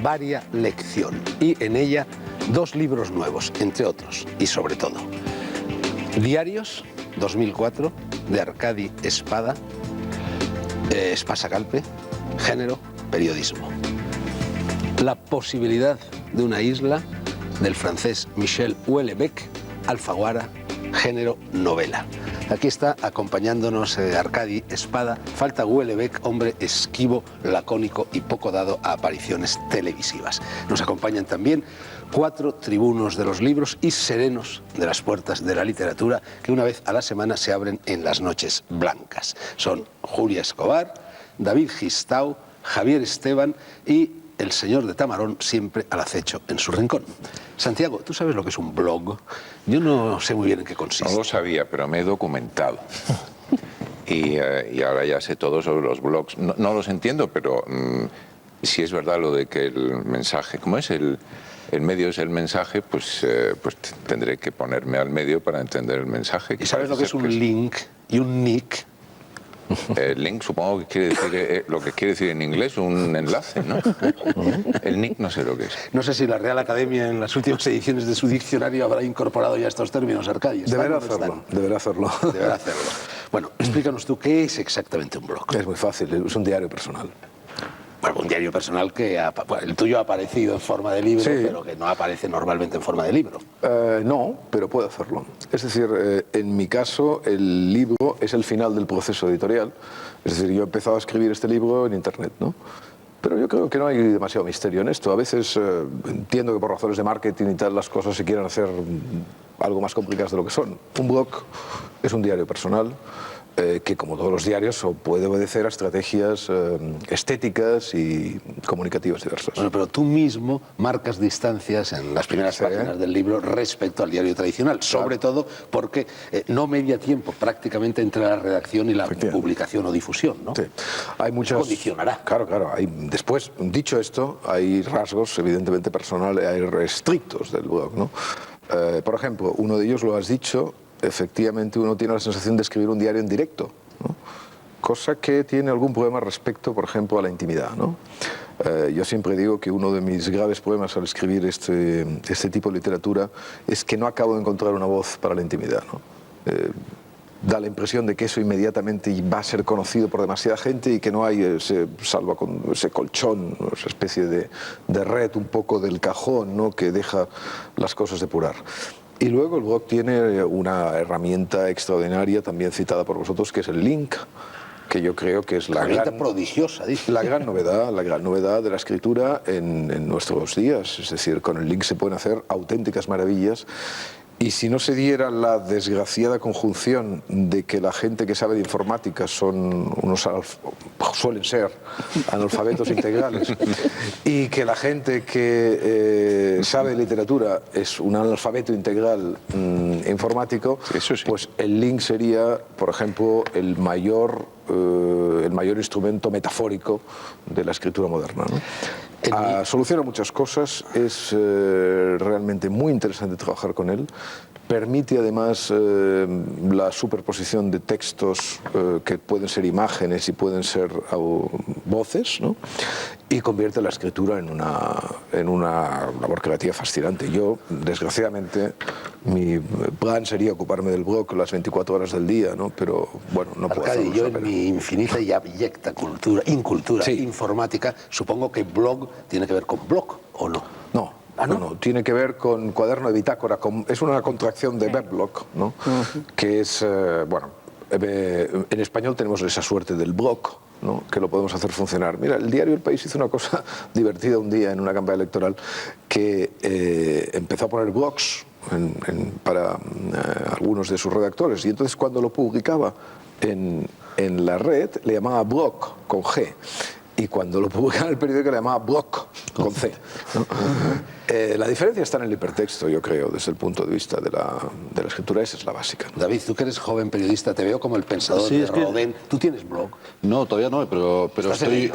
Varia Lección, y en ella 2 libros nuevos, entre otros, y sobre todo. Diarios, 2004, de Arcadi Espada, Espasa Calpe, género, periodismo. La posibilidad de una isla, del francés Michel Houellebecq, Alfaguara, género, novela. Aquí está acompañándonos Arcadi Espada. Falta Houellebecq, hombre esquivo, lacónico y poco dado a apariciones televisivas. Nos acompañan también 4 tribunos de los libros y serenos de las puertas de la literatura que una vez a la semana se abren en las noches blancas. Son Julia Escobar, David Gistau, Javier Esteban y el señor de Tamarón, siempre al acecho en su rincón. Santiago, ¿tú sabes lo que es un blog? Yo no sé muy bien en qué consiste. No lo sabía, pero me he documentado. Y ahora ya sé todo sobre los blogs. No los entiendo, pero si es verdad lo de que el mensaje, ¿cómo es? El medio es el mensaje, pues tendré que ponerme al medio para entender el mensaje. ¿Y sabes lo que es un link y un nick? El link supongo que quiere decir lo que quiere decir en inglés, un enlace, ¿no? El nick no sé lo que es. No sé si la Real Academia en las últimas ediciones de su diccionario habrá incorporado ya estos términos, Arcadi. Deberá hacerlo. Deberá hacerlo. Bueno, explícanos tú, ¿qué es exactamente un blog? Es muy fácil, es un diario personal. Bueno, un diario personal que el tuyo ha aparecido en forma de libro, sí, pero que no aparece normalmente en forma de libro. No, pero puede hacerlo. Es decir, en mi caso, el libro es el final del proceso editorial. Es decir, yo he empezado a escribir este libro en Internet, ¿no? Pero yo creo que no hay demasiado misterio en esto. A veces entiendo que por razones de marketing y tal las cosas se quieran hacer algo más complicadas de lo que son. Un blog es un diario personal que, como todos los diarios, puede obedecer a estrategias estéticas y comunicativas diversas. Bueno, pero tú mismo marcas distancias en las primeras páginas del libro respecto al diario tradicional, sobre todo porque no media tiempo prácticamente entre la redacción y la publicación o difusión, ¿no? Sí. Hay muchas... Condicionará. Claro. Después, dicho esto, hay rasgos evidentemente personales, hay estrictos del blog, ¿no? Por ejemplo, uno de ellos lo has dicho. Efectivamente uno tiene la sensación de escribir un diario en directo, ¿no? Cosa que tiene algún problema respecto, por ejemplo, a la intimidad, ¿no? Yo siempre digo que uno de mis graves problemas al escribir este tipo de literatura es que no acabo de encontrar una voz para la intimidad, ¿no? Da la impresión de que eso inmediatamente va a ser conocido por demasiada gente y que no hay ese colchón, esa especie de red un poco del cajón, ¿no? Que deja las cosas depurar. Y luego el blog tiene una herramienta extraordinaria, también citada por vosotros, que es el link, que yo creo que es la gran novedad de la escritura en nuestros días. Es decir, con el link se pueden hacer auténticas maravillas. Y si no se diera la desgraciada conjunción de que la gente que sabe de informática suelen ser analfabetos integrales y que la gente que sabe de literatura es un analfabeto integral informático, eso sí. Pues el link sería, por ejemplo, el mayor instrumento metafórico de la escritura moderna, ¿no? Soluciona muchas cosas, es realmente muy interesante trabajar con él, permite además la superposición de textos que pueden ser imágenes y pueden ser voces, ¿no? Y convierte la escritura en una labor creativa fascinante. Yo, desgraciadamente, mi plan sería ocuparme del blog las 24 horas del día, ¿no? Pero bueno, no puedo hacerlo. Yo en mi infinita y abyecta incultura informática, supongo que blog tiene que ver con blog, ¿o no? No. No, tiene que ver con cuaderno de bitácora, es una contracción de weblog, ¿no? Que es, en español tenemos esa suerte del blog, ¿no? Que lo podemos hacer funcionar. Mira, el diario El País hizo una cosa divertida un día en una campaña electoral, que empezó a poner blogs para algunos de sus redactores, y entonces cuando lo publicaba en la red le llamaba blog con G, y cuando lo publicaba en el periódico le llamaba blog con C, ¿no? La diferencia está en el hipertexto, yo creo, desde el punto de vista de la escritura. Esa es la básica, ¿no? David, tú que eres joven periodista, te veo como el pensador Sí, de es que- Rodin. ¿Tú tienes blog? No, todavía no, pero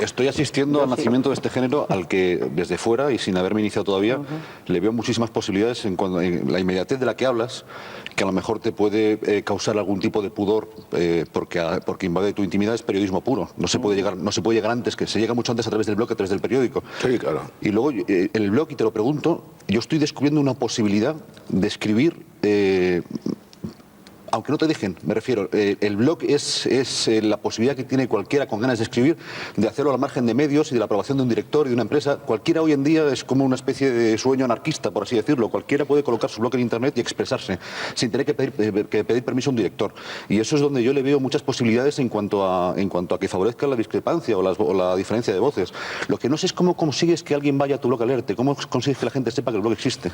estoy asistiendo al nacimiento de este género al que desde fuera y sin haberme iniciado todavía le veo muchísimas posibilidades en la inmediatez de la que hablas, que a lo mejor te puede causar algún tipo de pudor porque invade tu intimidad. Es periodismo puro. No se puede llegar antes, que se llega mucho antes a través del blog que a través del periódico. Sí, claro. Y luego en el blog, y te lo pregunto, yo estoy descubriendo una posibilidad de escribir, aunque no te dejen, me refiero, el blog es la posibilidad que tiene cualquiera con ganas de escribir, de hacerlo al margen de medios y de la aprobación de un director y de una empresa. Cualquiera hoy en día es como una especie de sueño anarquista, por así decirlo. Cualquiera puede colocar su blog en internet y expresarse sin tener que pedir permiso a un director. Y eso es donde yo le veo muchas posibilidades en cuanto a que favorezca la discrepancia o la diferencia de voces. Lo que no sé es cómo consigues que alguien vaya a tu blog a leerte, cómo consigues que la gente sepa que el blog existe.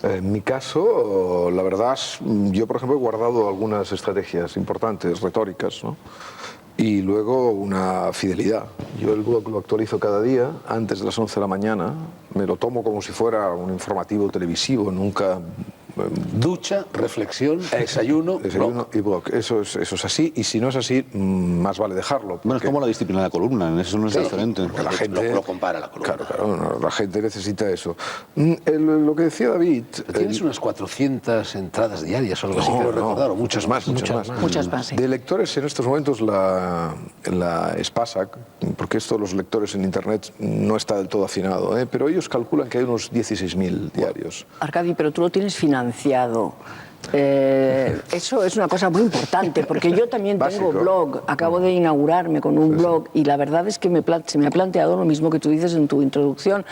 En mi caso, la verdad, yo por ejemplo he guardado algunas estrategias importantes, retóricas, ¿no? Y luego una fidelidad. Yo el blog lo actualizo cada día, antes de las 11 de la mañana. Me lo tomo como si fuera un informativo televisivo, nunca... Ducha, reflexión, desayuno, Desayuno y blog. Eso es así, y si no es así, más vale dejarlo. Bueno, es porque- como la disciplina de la columna, en eso no es diferente. porque la gente lo compara la columna. Claro, no, la gente necesita eso. Lo que decía David... Tienes unas 400 entradas diarias o algo así, No, creo no, recordar, o muchas más. Muchas más, sí. De lectores en estos momentos la SPASAC, porque esto los lectores en Internet no está del todo afinado, pero ellos calculan que hay unos 16.000 diarios. Arcadi, pero tú lo tienes financiado. Eso es una cosa muy importante, porque yo también tengo Básico. blog, acabo de inaugurarme con un blog, y la verdad es que se me ha planteado lo mismo que tú dices en tu introducción.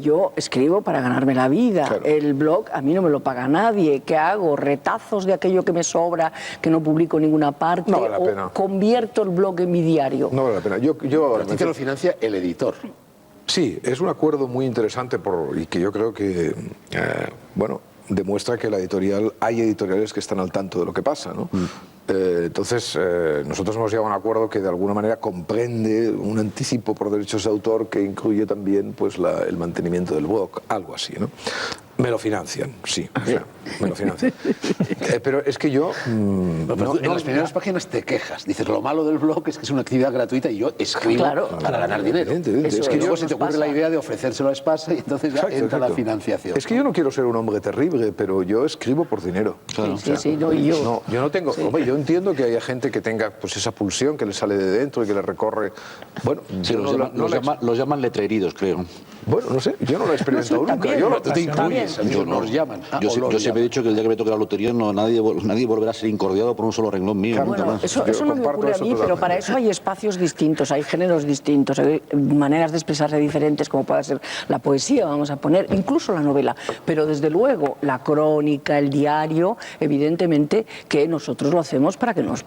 Yo escribo para ganarme la vida. Claro. El blog a mí no me lo paga nadie. ¿Qué hago? ¿Retazos de aquello que me sobra, que no publico en ninguna parte? No vale la ¿O pena. convierto el blog en mi diario? No vale la pena. Yo Pero a ti te lo financia el editor. Sí, es un acuerdo muy interesante y que yo creo que, bueno, demuestra que hay editoriales que están al tanto de lo que pasa, ¿no? Entonces, nosotros hemos llegado a un acuerdo que de alguna manera comprende un anticipo por derechos de autor que incluye también pues, el mantenimiento del blog, algo así, ¿no? Me lo financian, sí, o sea, me lo financian. Pero es que yo... Pero tú en las primeras páginas te quejas. Dices, lo malo del blog es que es una actividad gratuita y yo escribo Claro. para ganar dinero. Evidentemente. Eso Es Que que luego nos se te ocurre pasa. la idea de ofrecérselo a Espasa y entonces ya Exacto, entra la exacto. financiación. Es que yo no quiero ser un hombre terrible, pero yo escribo por dinero. Sí, no, y yo. No, yo no tengo... Hombre, yo entiendo que haya gente que tenga pues esa pulsión que le sale de dentro y que le recorre... Bueno, Sí, yo los llaman letreridos, creo. Bueno, no sé, yo no lo he experimentado nunca. también, Yo tú te También. incluyes, amigos, nos llaman. Yo o los siempre he llaman. dicho que el día que me toque la lotería nadie volverá a ser incordiado por un solo renglón mío. Claro, nunca Bueno, más. eso Yo no me comparto ocurre a eso mí, pero totalmente. para eso hay espacios distintos, hay géneros distintos, hay maneras de expresarse diferentes, como puede ser la poesía, vamos a poner, incluso la novela. Pero desde luego, la crónica, el diario, evidentemente que nosotros lo hacemos para que nos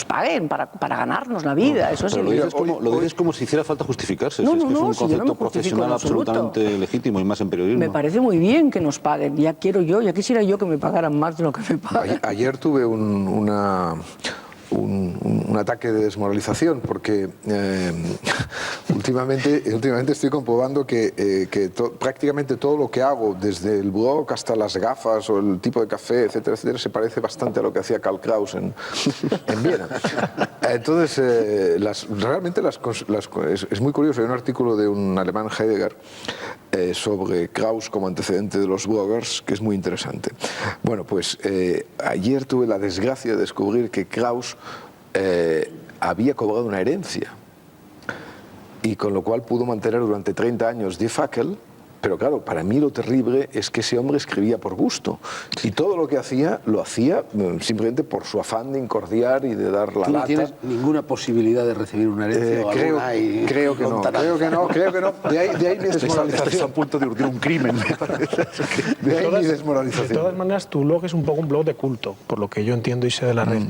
paguen, para ganarnos la vida. Eso sí. Pero lo dices como si hiciera falta justificarse. No, es no, que es no, un si yo no me concepto justifico en profesional absoluto. absolutamente legítimo y más en periodismo. Me parece muy bien que nos paguen. Ya quisiera yo que me pagaran más de lo que me pagan. Ayer tuve un ataque de desmoralización porque últimamente estoy comprobando que prácticamente todo lo que hago, desde el blog hasta las gafas o el tipo de café, etcétera, etcétera, se parece bastante a lo que hacía Karl Kraus en Viena. Entonces, realmente es muy curioso. Hay un artículo de un alemán, Heidegger, sobre Kraus como antecedente de los bloggers, que es muy interesante. Bueno, pues ayer tuve la desgracia de descubrir que Kraus había cobrado una herencia y con lo cual pudo mantener durante 30 años Die Fackel. Pero claro, para mí lo terrible es que ese hombre escribía por gusto y todo lo que hacía, lo hacía simplemente por su afán de incordiar y de dar la ¿Tú no lata. tienes ninguna posibilidad de recibir una herencia o alguna y creo que no, lontananza? creo que no. De ahí mi Está a desmoralización. punto de urdir un crimen. De ahí mi De desmoralización. todas maneras, tu blog es un poco un blog de culto, por lo que yo entiendo y sé de la red.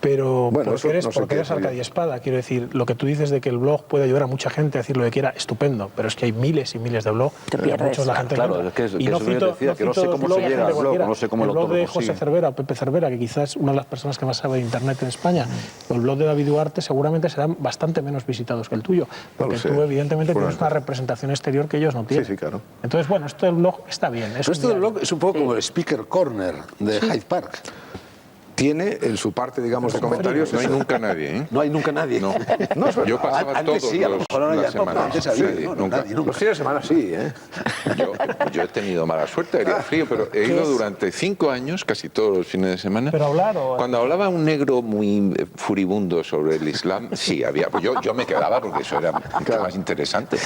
Pero Bueno, porque eso eres, no sé porque qué eres es muy bien. Arcadia Espada, quiero decir, lo que tú dices de que el blog puede ayudar a mucha gente a decir lo que quiera, estupendo, pero es que hay miles y miles de blogs. Te y a pierdes. muchos la gente Claro, entra. es que es- Y que no eso yo cito, decía, que no sé cito cómo los se blogs llega de al blog, cualquiera. no sé cómo el el blog autor de lo José consigue. Cervera, Pepe Cervera, que quizás es una de las personas que más sabe de Internet en España, o el blog de David Duarte seguramente serán bastante menos visitados que el tuyo, porque sé. tú evidentemente tienes Seguramente. una representación exterior que ellos no tienen. sí, claro. Entonces, bueno, esto del blog está bien. Pero esto del blog es un poco como el Speaker Corner de Hyde Park. Tiene en su parte, digamos, de comentarios... No hay eso. nunca nadie, ¿eh? No hay nunca nadie. No. No, es verdad. Yo pasaba Antes todos sí, a lo los, mejor ahora las ya no, pero semanas. antes había, Sí, no, nunca. nadie, nunca. Los fines de semana sí, ¿eh? Yo he tenido mala suerte, haría frío, pero he ido durante 5 años, casi todos los fines de semana. Pero hablar o... Cuando hablaba un negro muy furibundo sobre el Islam, sí, había. Pues yo me quedaba porque eso era mucho más interesante.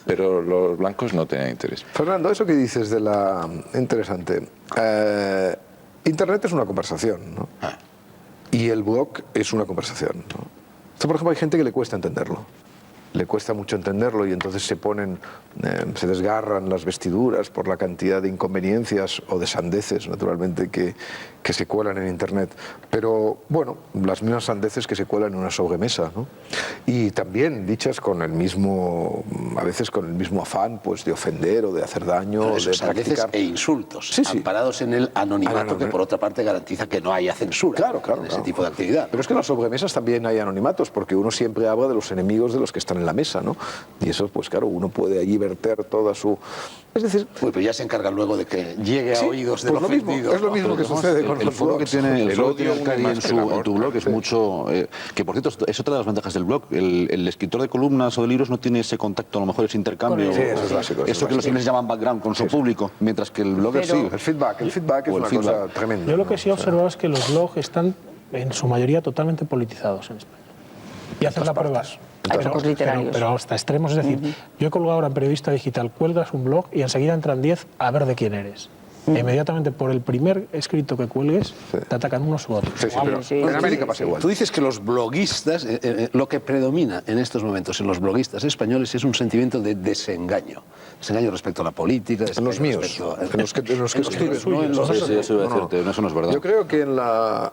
Pero los blancos no tenían interés. Fernando, eso que dices de la... Interesante. Internet es una conversación, ¿no? Y el blog es una conversación, ¿no? Esto, por ejemplo, hay gente que le cuesta entenderlo. Le cuesta mucho entenderlo y entonces se ponen, se desgarran las vestiduras por la cantidad de inconveniencias o de sandeces, naturalmente, que se cuelan en Internet. Pero, bueno, las mismas sandeces que se cuelan en una sobremesa, ¿no? Y también dichas con el mismo, a veces con el mismo afán, pues, de ofender o de hacer daño, o de Esos sandeces practicar... e insultos, Sí, sí. amparados en el anonimato, que por otra parte garantiza que no haya censura Claro, en ese tipo de actividad. Pero es que en las sobremesas también hay anonimatos, porque uno siempre habla de los enemigos de los que están en la mesa, ¿no? Y eso, pues claro, uno puede allí verter toda su... Es decir... Uy, pero ya se encargan luego de que llegue a Sí, oídos del pues lo mismo, ofendido. es lo mismo que sucede con El los fuego que blogs. tiene el El fuego que odio tiene Arcadi une en, más que el amor. en tu blog es mucho... que, por cierto, es otra de las ventajas del blog. El escritor de columnas o de libros no tiene ese contacto, a lo mejor ese intercambio. Sí, eso es básico, eso es Eso que los básico. ingleses llaman background con su público, mientras que el blogger Pero- sí. El feedback es O el una feedback. cosa tremenda. Yo lo que ¿no? sí he observado es que los blogs están en su mayoría totalmente politizados en España. Y haces la prueba. Hay pocos literarios. Pero hasta extremos, es decir, yo he colgado ahora en Periodista Digital, cuelgas un blog y enseguida entran 10 a ver de quién eres. E inmediatamente por el primer escrito que cuelgues, te atacan unos u otros. Sí, sí, pero Sí, en sí, América sí, pasa igual. Tú dices que los bloguistas, lo que predomina en estos momentos en los bloguistas españoles es un sentimiento de desengaño. Desengaño respecto a la política. En los míos, respecto a- en los que escribes. no en los Sí, sí, eso iba a No, no. decirte, eso no es verdad. Yo creo que en la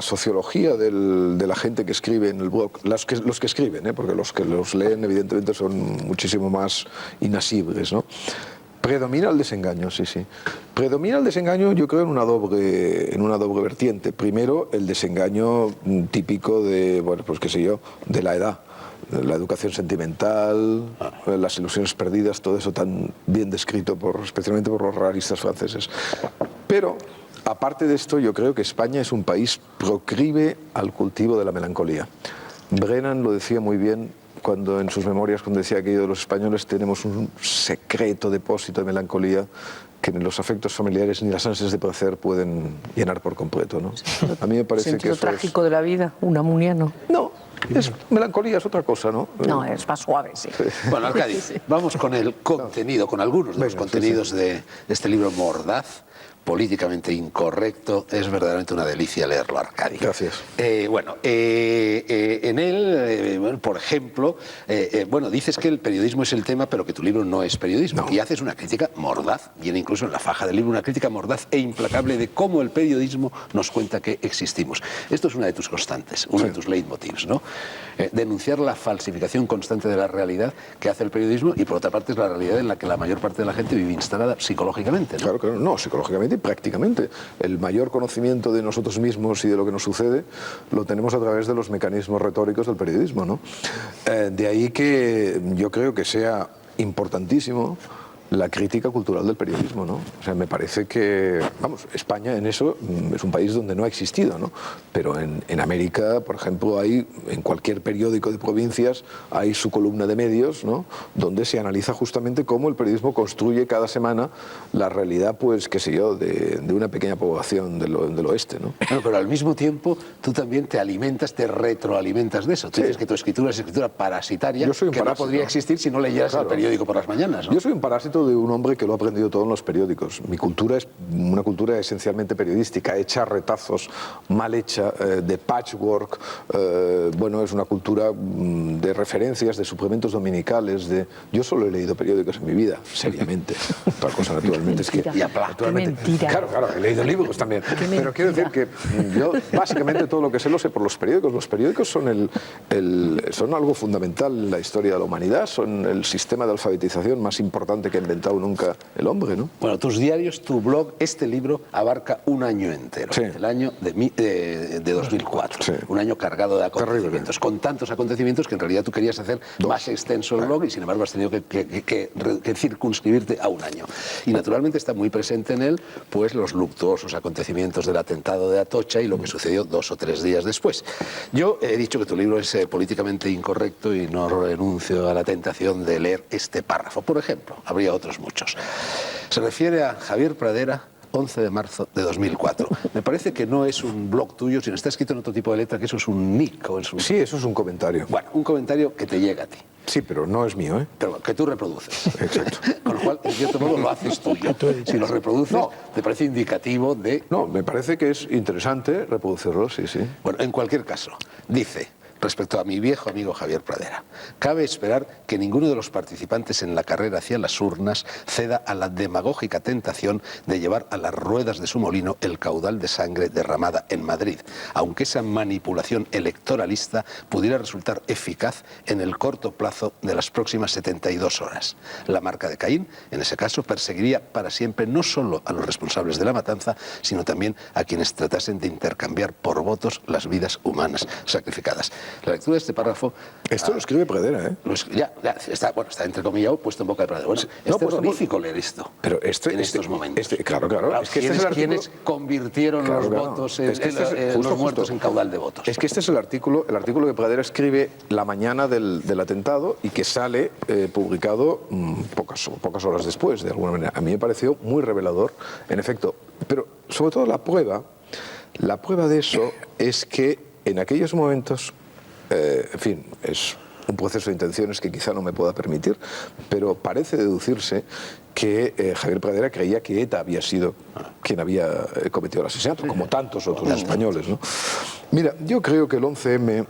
sociología de la gente que escribe en el blog, los que escriben, porque los que los leen evidentemente son muchísimo más inasibles, ¿no? Predomina el desengaño, sí, sí. Predomina el desengaño, yo creo, en una doble vertiente. Primero, el desengaño típico de, bueno, pues qué sé yo, de la edad. La educación sentimental, las ilusiones perdidas, todo eso tan bien descrito, especialmente por los realistas franceses. Pero, aparte de esto, yo creo que España es un país proclive al cultivo de la melancolía. Brennan lo decía muy bien cuando en sus memorias, cuando decía que los españoles tenemos un secreto depósito de melancolía que ni los afectos familiares ni las ansias de placer pueden llenar por completo, ¿no? A mí me parece que Sentido eso trágico de la vida, un amuniano. No, melancolía es otra cosa, ¿no? No, es más suave, sí. Bueno, Arcadi, vamos con el contenido, con algunos de los Venga, contenidos de este libro mordaz, políticamente incorrecto. Es verdaderamente una delicia leerlo, Arcadi. Gracias. En él, bueno, por ejemplo, bueno, dices que el periodismo es el tema, pero que tu libro no es periodismo. No. Y haces una crítica mordaz, viene incluso en la faja del libro, una crítica mordaz e implacable de cómo el periodismo nos cuenta que existimos. Esto es una de tus constantes, uno de tus leitmotivs, ¿no? Denunciar la falsificación constante de la realidad que hace el periodismo y, por otra parte, es la realidad en la que la mayor parte de la gente vive instalada psicológicamente, ¿no? Claro, claro, no, psicológicamente y prácticamente. El mayor conocimiento de nosotros mismos y de lo que nos sucede lo tenemos a través de los mecanismos retóricos del periodismo, ¿no? De ahí que yo creo que sea importantísimo la crítica cultural del periodismo, ¿no? O sea, me parece que, vamos, España en eso es un país donde no ha existido, ¿no? Pero en América, por ejemplo, hay, en cualquier periódico de provincias, hay su columna de medios, ¿no? Donde se analiza justamente cómo el periodismo construye cada semana la realidad, pues, qué sé yo, de una pequeña población del oeste, ¿no? Bueno, pero al mismo tiempo tú también te alimentas, te retroalimentas de eso. Tú dices que tu escritura es escritura parasitaria, Yo soy un que parásito. no podría existir si no leyeras Claro. el periódico por las mañanas, ¿no? Yo soy un parásito relato de un hombre que lo ha aprendido todo en los periódicos. Mi cultura es una cultura esencialmente periodística, hecha a retazos, mal hecha, de patchwork. Bueno, es una cultura de referencias, de suplementos dominicales. Yo solo he leído periódicos en mi vida, seriamente. Otra cosa, naturalmente, es que... Naturalmente, claro, he leído libros también. Pero quiero decir que yo, básicamente, todo lo que sé lo sé por los periódicos. Los periódicos son son algo fundamental en la historia de la humanidad, son el sistema de alfabetización más importante que ha inventado nunca el hombre, ¿no? Bueno, tus diarios, tu blog, este libro abarca un año entero, Sí. el año de 2004, Sí. un año cargado de acontecimientos, con tantos acontecimientos que en realidad tú querías hacer más extenso el blog y sin embargo has tenido que circunscribirte a un año. Y naturalmente está muy presente en él pues los luctuosos acontecimientos del atentado de Atocha y lo que sucedió 2 o 3 días después. Yo he dicho que tu libro es políticamente incorrecto y no renuncio a la tentación de leer este párrafo. Por ejemplo, habría otros muchos. Se refiere a Javier Pradera, 11 de marzo de 2004. Me parece que no es un blog tuyo, sino está escrito en otro tipo de letra, que eso es un nick. O es un... Sí, eso es un comentario. Bueno, un comentario que te llega a ti. Sí, pero no es mío, ¿eh? Pero que tú reproduces. Exacto. Con lo cual, en cierto modo, lo haces tuyo. Si lo reproduces, te parece indicativo de... No, me parece que es interesante reproducirlo, sí, sí. Bueno, en cualquier caso, dice, respecto a mi viejo amigo Javier Pradera, cabe esperar que ninguno de los participantes en la carrera hacia las urnas ceda a la demagógica tentación de llevar a las ruedas de su molino el caudal de sangre derramada en Madrid, aunque esa manipulación electoralista pudiera resultar eficaz en el corto plazo de las próximas 72 horas. La marca de Caín, en ese caso, perseguiría para siempre no solo a los responsables de la matanza, sino también a quienes tratasen de intercambiar por votos las vidas humanas sacrificadas. La lectura de este párrafo... Esto lo escribe Pradera, ¿eh? Ya está entrecomillado, puesto en boca de Pradera. Bueno, es terrorífico leer esto pero en estos momentos. Claro. Es que ¿Quiénes convirtieron los votos, los muertos en caudal de votos? Es que este es el artículo que Pradera escribe la mañana del atentado y que sale publicado pocas horas después, de alguna manera. A mí me pareció muy revelador, en efecto. Pero, sobre todo, la prueba de eso es que en aquellos momentos... en fin, es un proceso de intenciones que quizá no me pueda permitir, pero parece deducirse que Javier Pradera creía que ETA había sido quien había cometido el asesinato, como tantos otros españoles, ¿no? Mira, yo creo que el 11M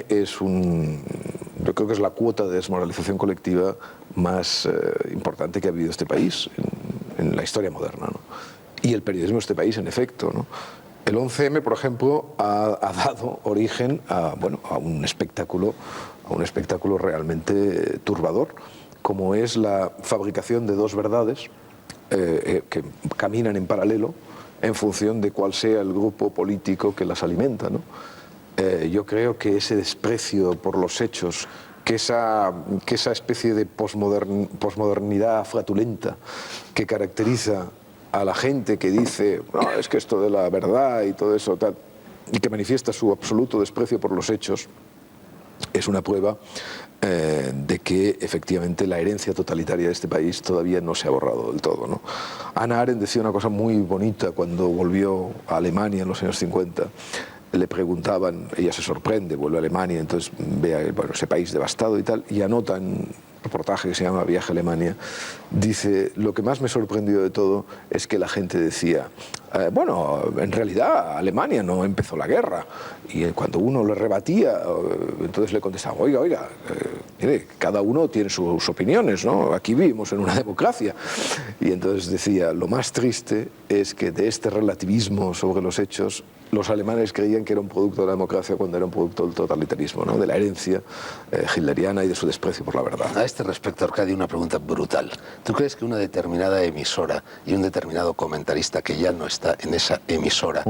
es yo creo que es la cuota de desmoralización colectiva más importante que ha vivido este país en la historia moderna, ¿no? Y el periodismo de este país, en efecto, ¿no? El 11M, por ejemplo, ha dado origen a un espectáculo realmente turbador, como es la fabricación de dos verdades que caminan en paralelo en función de cuál sea el grupo político que las alimenta, ¿no? Yo creo que ese desprecio por los hechos, que esa especie de posmodernidad flatulenta que caracteriza a la gente que dice, no, es que esto de la verdad y todo eso, tal, y que manifiesta su absoluto desprecio por los hechos, es una prueba de que efectivamente la herencia totalitaria de este país todavía no se ha borrado del todo, ¿no? Hannah Arendt decía una cosa muy bonita cuando volvió a Alemania en los años 50. Le preguntaban, ella se sorprende, vuelve a Alemania, entonces ve ese país devastado y tal, y anota en un reportaje que se llama Viaje a Alemania, dice, lo que más me sorprendió de todo es que la gente decía, en realidad Alemania no empezó la guerra, y cuando uno le rebatía, entonces le contestaba, oiga, mire, cada uno tiene sus opiniones, ¿no? Aquí vivimos en una democracia. Y entonces decía, lo más triste es que de este relativismo sobre los hechos, los alemanes creían que era un producto de la democracia cuando era un producto del totalitarismo, ¿no? De la herencia hitleriana y de su desprecio por la verdad. A este respecto, Arcadio, una pregunta brutal. ¿Tú crees que una determinada emisora y un determinado comentarista que ya no está en esa emisora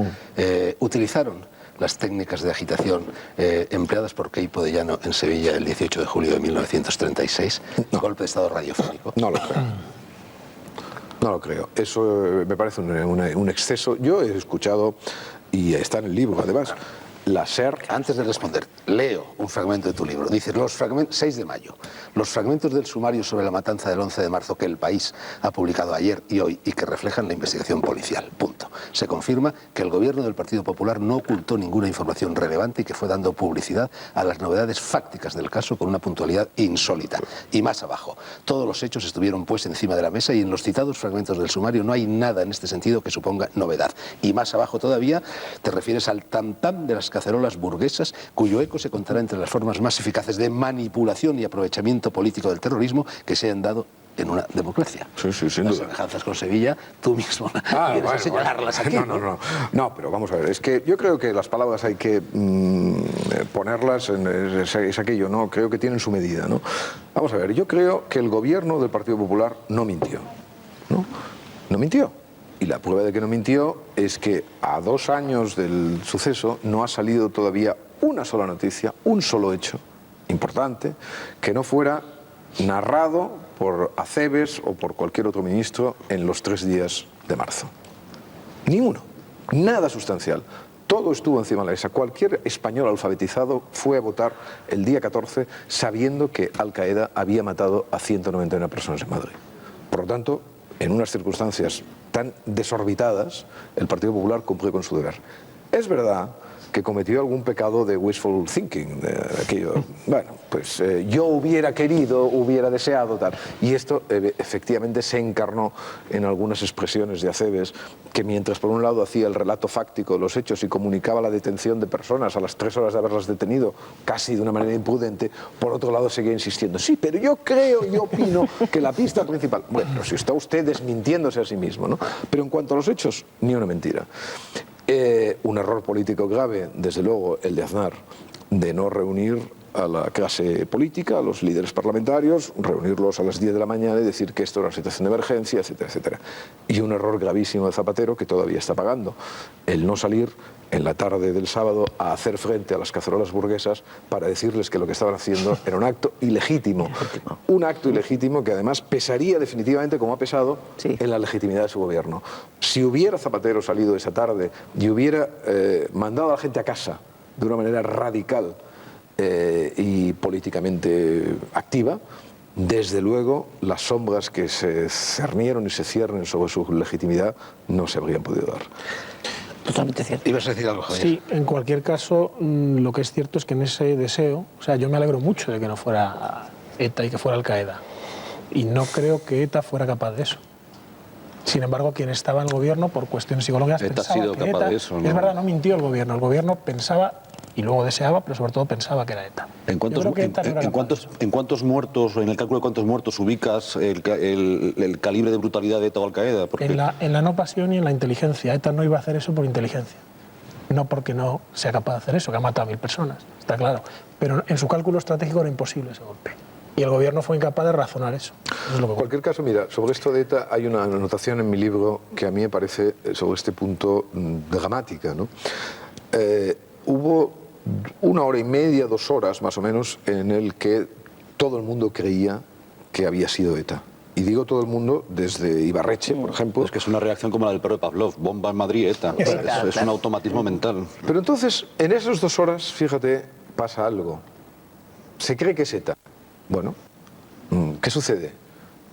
utilizaron las técnicas de agitación empleadas por Queipo de Llano en Sevilla el 18 de julio de 1936? No. Golpe de estado radiofónico. No lo creo. No lo creo. Eso me parece un exceso. Yo he escuchado, y está en el libro además, la SER... Antes de responder, leo un fragmento de tu libro. Dices, 6 de mayo, los fragmentos del sumario sobre la matanza del 11 de marzo que El País ha publicado ayer y hoy y que reflejan la investigación policial. Punto. se confirma que el gobierno del Partido Popular no ocultó ninguna información relevante y que fue dando publicidad a las novedades fácticas del caso con una puntualidad insólita. Y más abajo, todos los hechos estuvieron pues encima de la mesa y en los citados fragmentos del sumario no hay nada en este sentido que suponga novedad. Y más abajo todavía te refieres al tam-tam de las cacerolas burguesas, cuyo eco se contará entre las formas más eficaces de manipulación y aprovechamiento político del terrorismo que se han dado en una democracia. Sí, sí, sin Las duda. semejanzas con Sevilla, tú mismo quieres señalarlas aquí. No, pero vamos a ver, es que yo creo que las palabras hay que ponerlas, es aquello, ¿no? Creo que tienen su medida, ¿no? Vamos a ver, yo creo que el gobierno del Partido Popular no mintió, ¿no? No mintió. Y la prueba de que no mintió es que a 2 años del suceso no ha salido todavía una sola noticia, un solo hecho importante, que no fuera narrado por Acebes o por cualquier otro ministro en los 3 días de marzo. Ni uno, nada sustancial. Todo estuvo encima de la mesa. Cualquier español alfabetizado fue a votar el día 14 sabiendo que Al-Qaeda había matado a 191 personas en Madrid. Por lo tanto, en unas circunstancias tan desorbitadas, el Partido Popular cumplió con su deber. Es verdad que cometió algún pecado de wishful thinking, de aquello, bueno, pues yo hubiera querido, hubiera deseado, tal. Y esto efectivamente se encarnó en algunas expresiones de Acebes, que mientras por un lado hacía el relato fáctico de los hechos y comunicaba la detención de personas a las 3 horas de haberlas detenido, casi de una manera imprudente, por otro lado seguía insistiendo, sí, pero yo creo, yo opino que la pista principal... Bueno, pero si está usted desmintiéndose a sí mismo, ¿no? Pero en cuanto a los hechos, ni una mentira. Un error político grave, desde luego, el de Aznar, de no reunir a la clase política, a los líderes parlamentarios, reunirlos a las 10 de la mañana y decir que esto era una situación de emergencia, etcétera, etcétera. Y un error gravísimo de Zapatero que todavía está pagando, el no salir en la tarde del sábado a hacer frente a las cacerolas burguesas para decirles que lo que estaban haciendo era un acto ilegítimo. Un acto ilegítimo que además pesaría definitivamente, como ha pesado, en la legitimidad de su gobierno. Si hubiera Zapatero salido esa tarde y hubiera mandado a la gente a casa de una manera radical y políticamente activa, desde luego las sombras que se cernieron y se ciernen sobre su legitimidad no se habrían podido dar. Totalmente cierto. ¿Ibas a decir algo, Javier? Sí, en cualquier caso, lo que es cierto es que en ese deseo, o sea, yo me alegro mucho de que no fuera ETA y que fuera Al-Qaeda. Y no creo que ETA fuera capaz de eso. Sin embargo, quien estaba en el gobierno, por cuestiones psicológicas, ETA pensaba ha sido que capaz ETA, de eso, ¿no? Es verdad, no mintió el gobierno pensaba, y luego deseaba, pero sobre todo pensaba que era ETA. ¿En cuántos, Yo creo que ETA no era capaz de eso. en cuántos muertos, en el cálculo de cuántos muertos ubicas el calibre de brutalidad de ETA o Al-Qaeda? Porque... En la no pasión y en la inteligencia. ETA no iba a hacer eso por inteligencia. No porque no sea capaz de hacer eso, que ha matado a 1000 personas, está claro. Pero en su cálculo estratégico era imposible ese golpe. Y el gobierno fue incapaz de razonar eso. Eso es lo que En cualquier caso, mira, sobre esto de ETA hay una anotación en mi libro que a mí me parece sobre este punto dramática, ¿no? Hubo 1 hora y media, 2 horas más o menos, en el que todo el mundo creía que había sido ETA. Y digo todo el mundo, desde Ibarretxe, por ejemplo. Es que es una reacción como la del perro de Pavlov, bomba en Madrid, ETA. Es un automatismo mental. Pero entonces, en esas 2 horas, fíjate, pasa algo. Se cree que es ETA. Bueno, ¿qué sucede?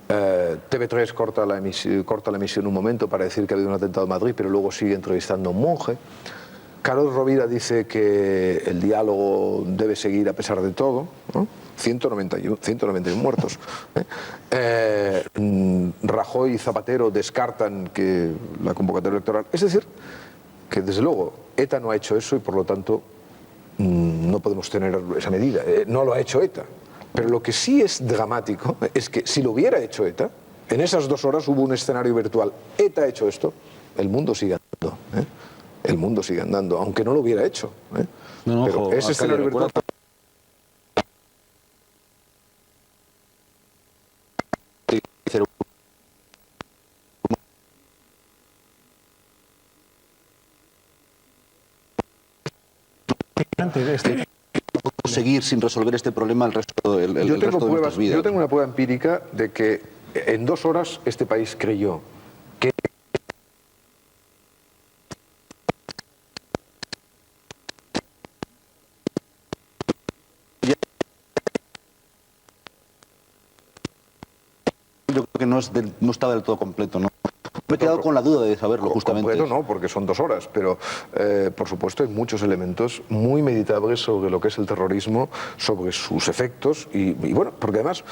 TV3 corta la emisión un momento para decir que ha habido un atentado en Madrid, pero luego sigue entrevistando a un monje. Carlos Rovira dice que el diálogo debe seguir a pesar de todo, ¿no? 191 muertos. Rajoy y Zapatero descartan que la convocatoria electoral. Es decir, que desde luego ETA no ha hecho eso y por lo tanto no podemos tener esa medida. No lo ha hecho ETA. Pero lo que sí es dramático es que si lo hubiera hecho ETA, en esas 2 horas hubo un escenario virtual. ETA ha hecho esto, el mundo sigue andando. El mundo sigue andando, aunque no lo hubiera hecho. No, pero ese escenario virtual... Seguir sin resolver este problema el resto de nuestras vidas. Yo tengo una prueba empírica de que en 2 horas este país creyó que yo creo que no está del todo completo, ¿no? Me he quedado con la duda de saberlo, justamente. Completo no, porque son 2 horas, pero por supuesto hay muchos elementos muy meditables sobre lo que es el terrorismo, sobre sus efectos y bueno, porque además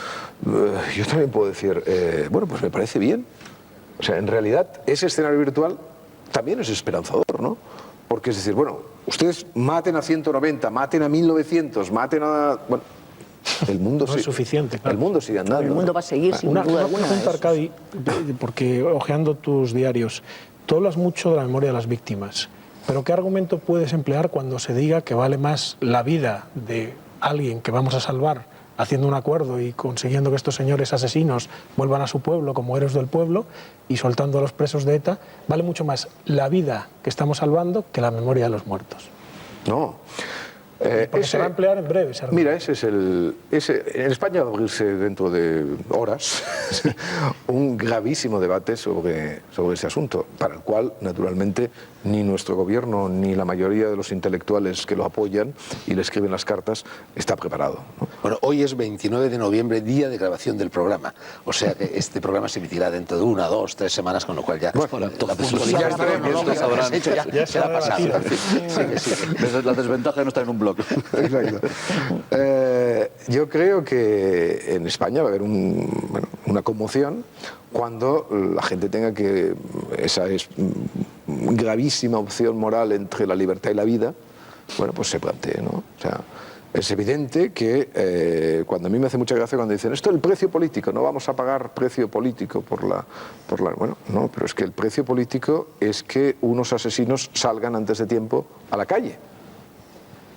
yo también puedo decir, bueno, pues me parece bien. O sea, en realidad ese escenario virtual también es esperanzador, ¿no? Porque es decir, bueno, ustedes maten a 190, maten a 1900, maten a... Bueno, el mundo No es suficiente, claro. El mundo sigue andando. El mundo va a seguir, sin duda Una alguna. pregunta, eso. Arcadi, porque hojeando tus diarios, tú hablas mucho de la memoria de las víctimas, pero ¿qué argumento puedes emplear cuando se diga que vale más la vida de alguien que vamos a salvar haciendo un acuerdo y consiguiendo que estos señores asesinos vuelvan a su pueblo como héroes del pueblo y soltando a los presos de ETA? Vale mucho más la vida que estamos salvando que la memoria de los muertos. No. Porque se va a emplear en breve ese argumento. Mira, en España va a abrirse dentro de horas un gravísimo debate sobre ese asunto, para el cual, naturalmente, ni nuestro gobierno ni la mayoría de los intelectuales que lo apoyan y le escriben las cartas está preparado, ¿no? Bueno, hoy es 29 de noviembre, día de grabación del programa. O sea que este programa se emitirá dentro de 1, 2, 3 semanas, con lo cual ya... Bueno, entonces ya estaremos, ya sabrán. ya se ha pasado. Esa es la desventaja de no estar en un blog. Exacto. Yo creo que en España va a haber una conmoción cuando la gente tenga que esa es gravísima opción moral entre la libertad y la vida, bueno, pues se plantee, ¿no? O sea, es evidente que cuando a mí me hace mucha gracia cuando dicen esto es el precio político, no vamos a pagar precio político por la... Bueno, no, pero es que el precio político es que unos asesinos salgan antes de tiempo a la calle.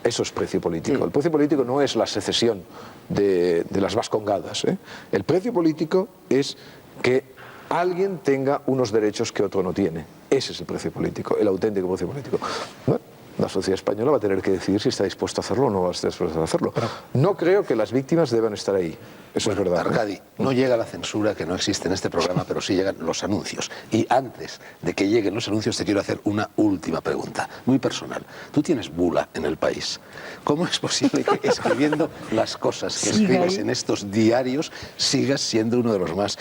Eso es precio político. Sí. El precio político no es la secesión de las vascongadas, ¿eh? El precio político es que alguien tenga unos derechos que otro no tiene. Ese es el precio político, el auténtico precio político. Bueno, la sociedad española va a tener que decidir si está dispuesta a hacerlo o no va a estar dispuesta a hacerlo. No creo que las víctimas deban estar ahí. Eso es verdad. Arcadi, no llega la censura, que no existe en este programa, pero sí llegan los anuncios. Y antes de que lleguen los anuncios, te quiero hacer una última pregunta, muy personal. Tú tienes bula en El País. ¿Cómo es posible que escribiendo las cosas que escribes en estos diarios sigas siendo uno de los más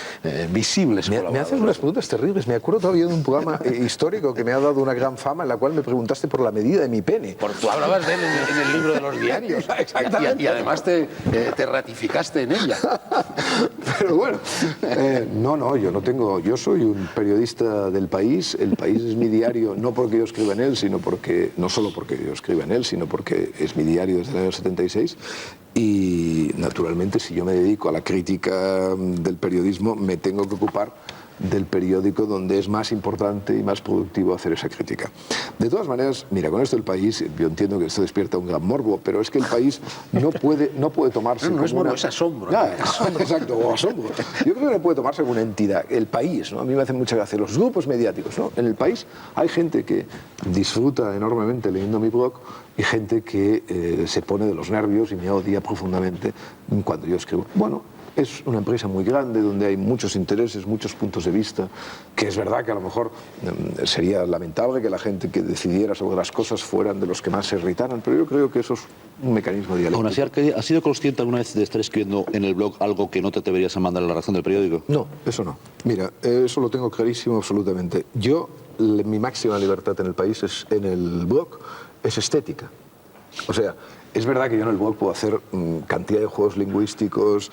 visibles colaboradores? Me haces unas preguntas terribles. Me acuerdo todavía de un programa histórico que me ha dado una gran fama, en la cual me preguntaste por la medida de mi pene. Porque tú hablabas de él en el libro de los diarios. Exactamente. Y además te ratificaste en ella. Pero bueno, no, yo no tengo... Yo soy un periodista del País. El País es mi diario, no porque yo escriba en él, sino porque... No solo porque yo escriba en él, sino porque es mi diario desde el año 76. Y naturalmente, si yo me dedico a la crítica del periodismo, me tengo que ocupar del periódico donde es más importante y más productivo hacer esa crítica. De todas maneras, mira, con esto El País, yo entiendo que esto despierta un gran morbo, pero es que El País no puede tomarse no como es morbo, es asombro. Exacto, o asombro. Yo creo que no puede tomarse como una entidad. El País, ¿no? A mí me hace mucha gracia los grupos mediáticos, ¿no? En El País hay gente que disfruta enormemente leyendo mi blog y gente que se pone de los nervios y me odia profundamente cuando yo escribo. Bueno, es una empresa muy grande donde hay muchos intereses, muchos puntos de vista, que es verdad que a lo mejor sería lamentable que la gente que decidiera sobre las cosas fueran de los que más se irritaran, pero yo creo que eso es un mecanismo dialéctico. Aún así, ¿has sido consciente alguna vez de estar escribiendo en el blog algo que no te deberías mandar a la redacción del periódico? No, eso no. Mira, eso lo tengo clarísimo absolutamente. Mi máxima libertad en El País en el blog es estética. O sea, es verdad que yo en el blog puedo hacer cantidad de juegos lingüísticos,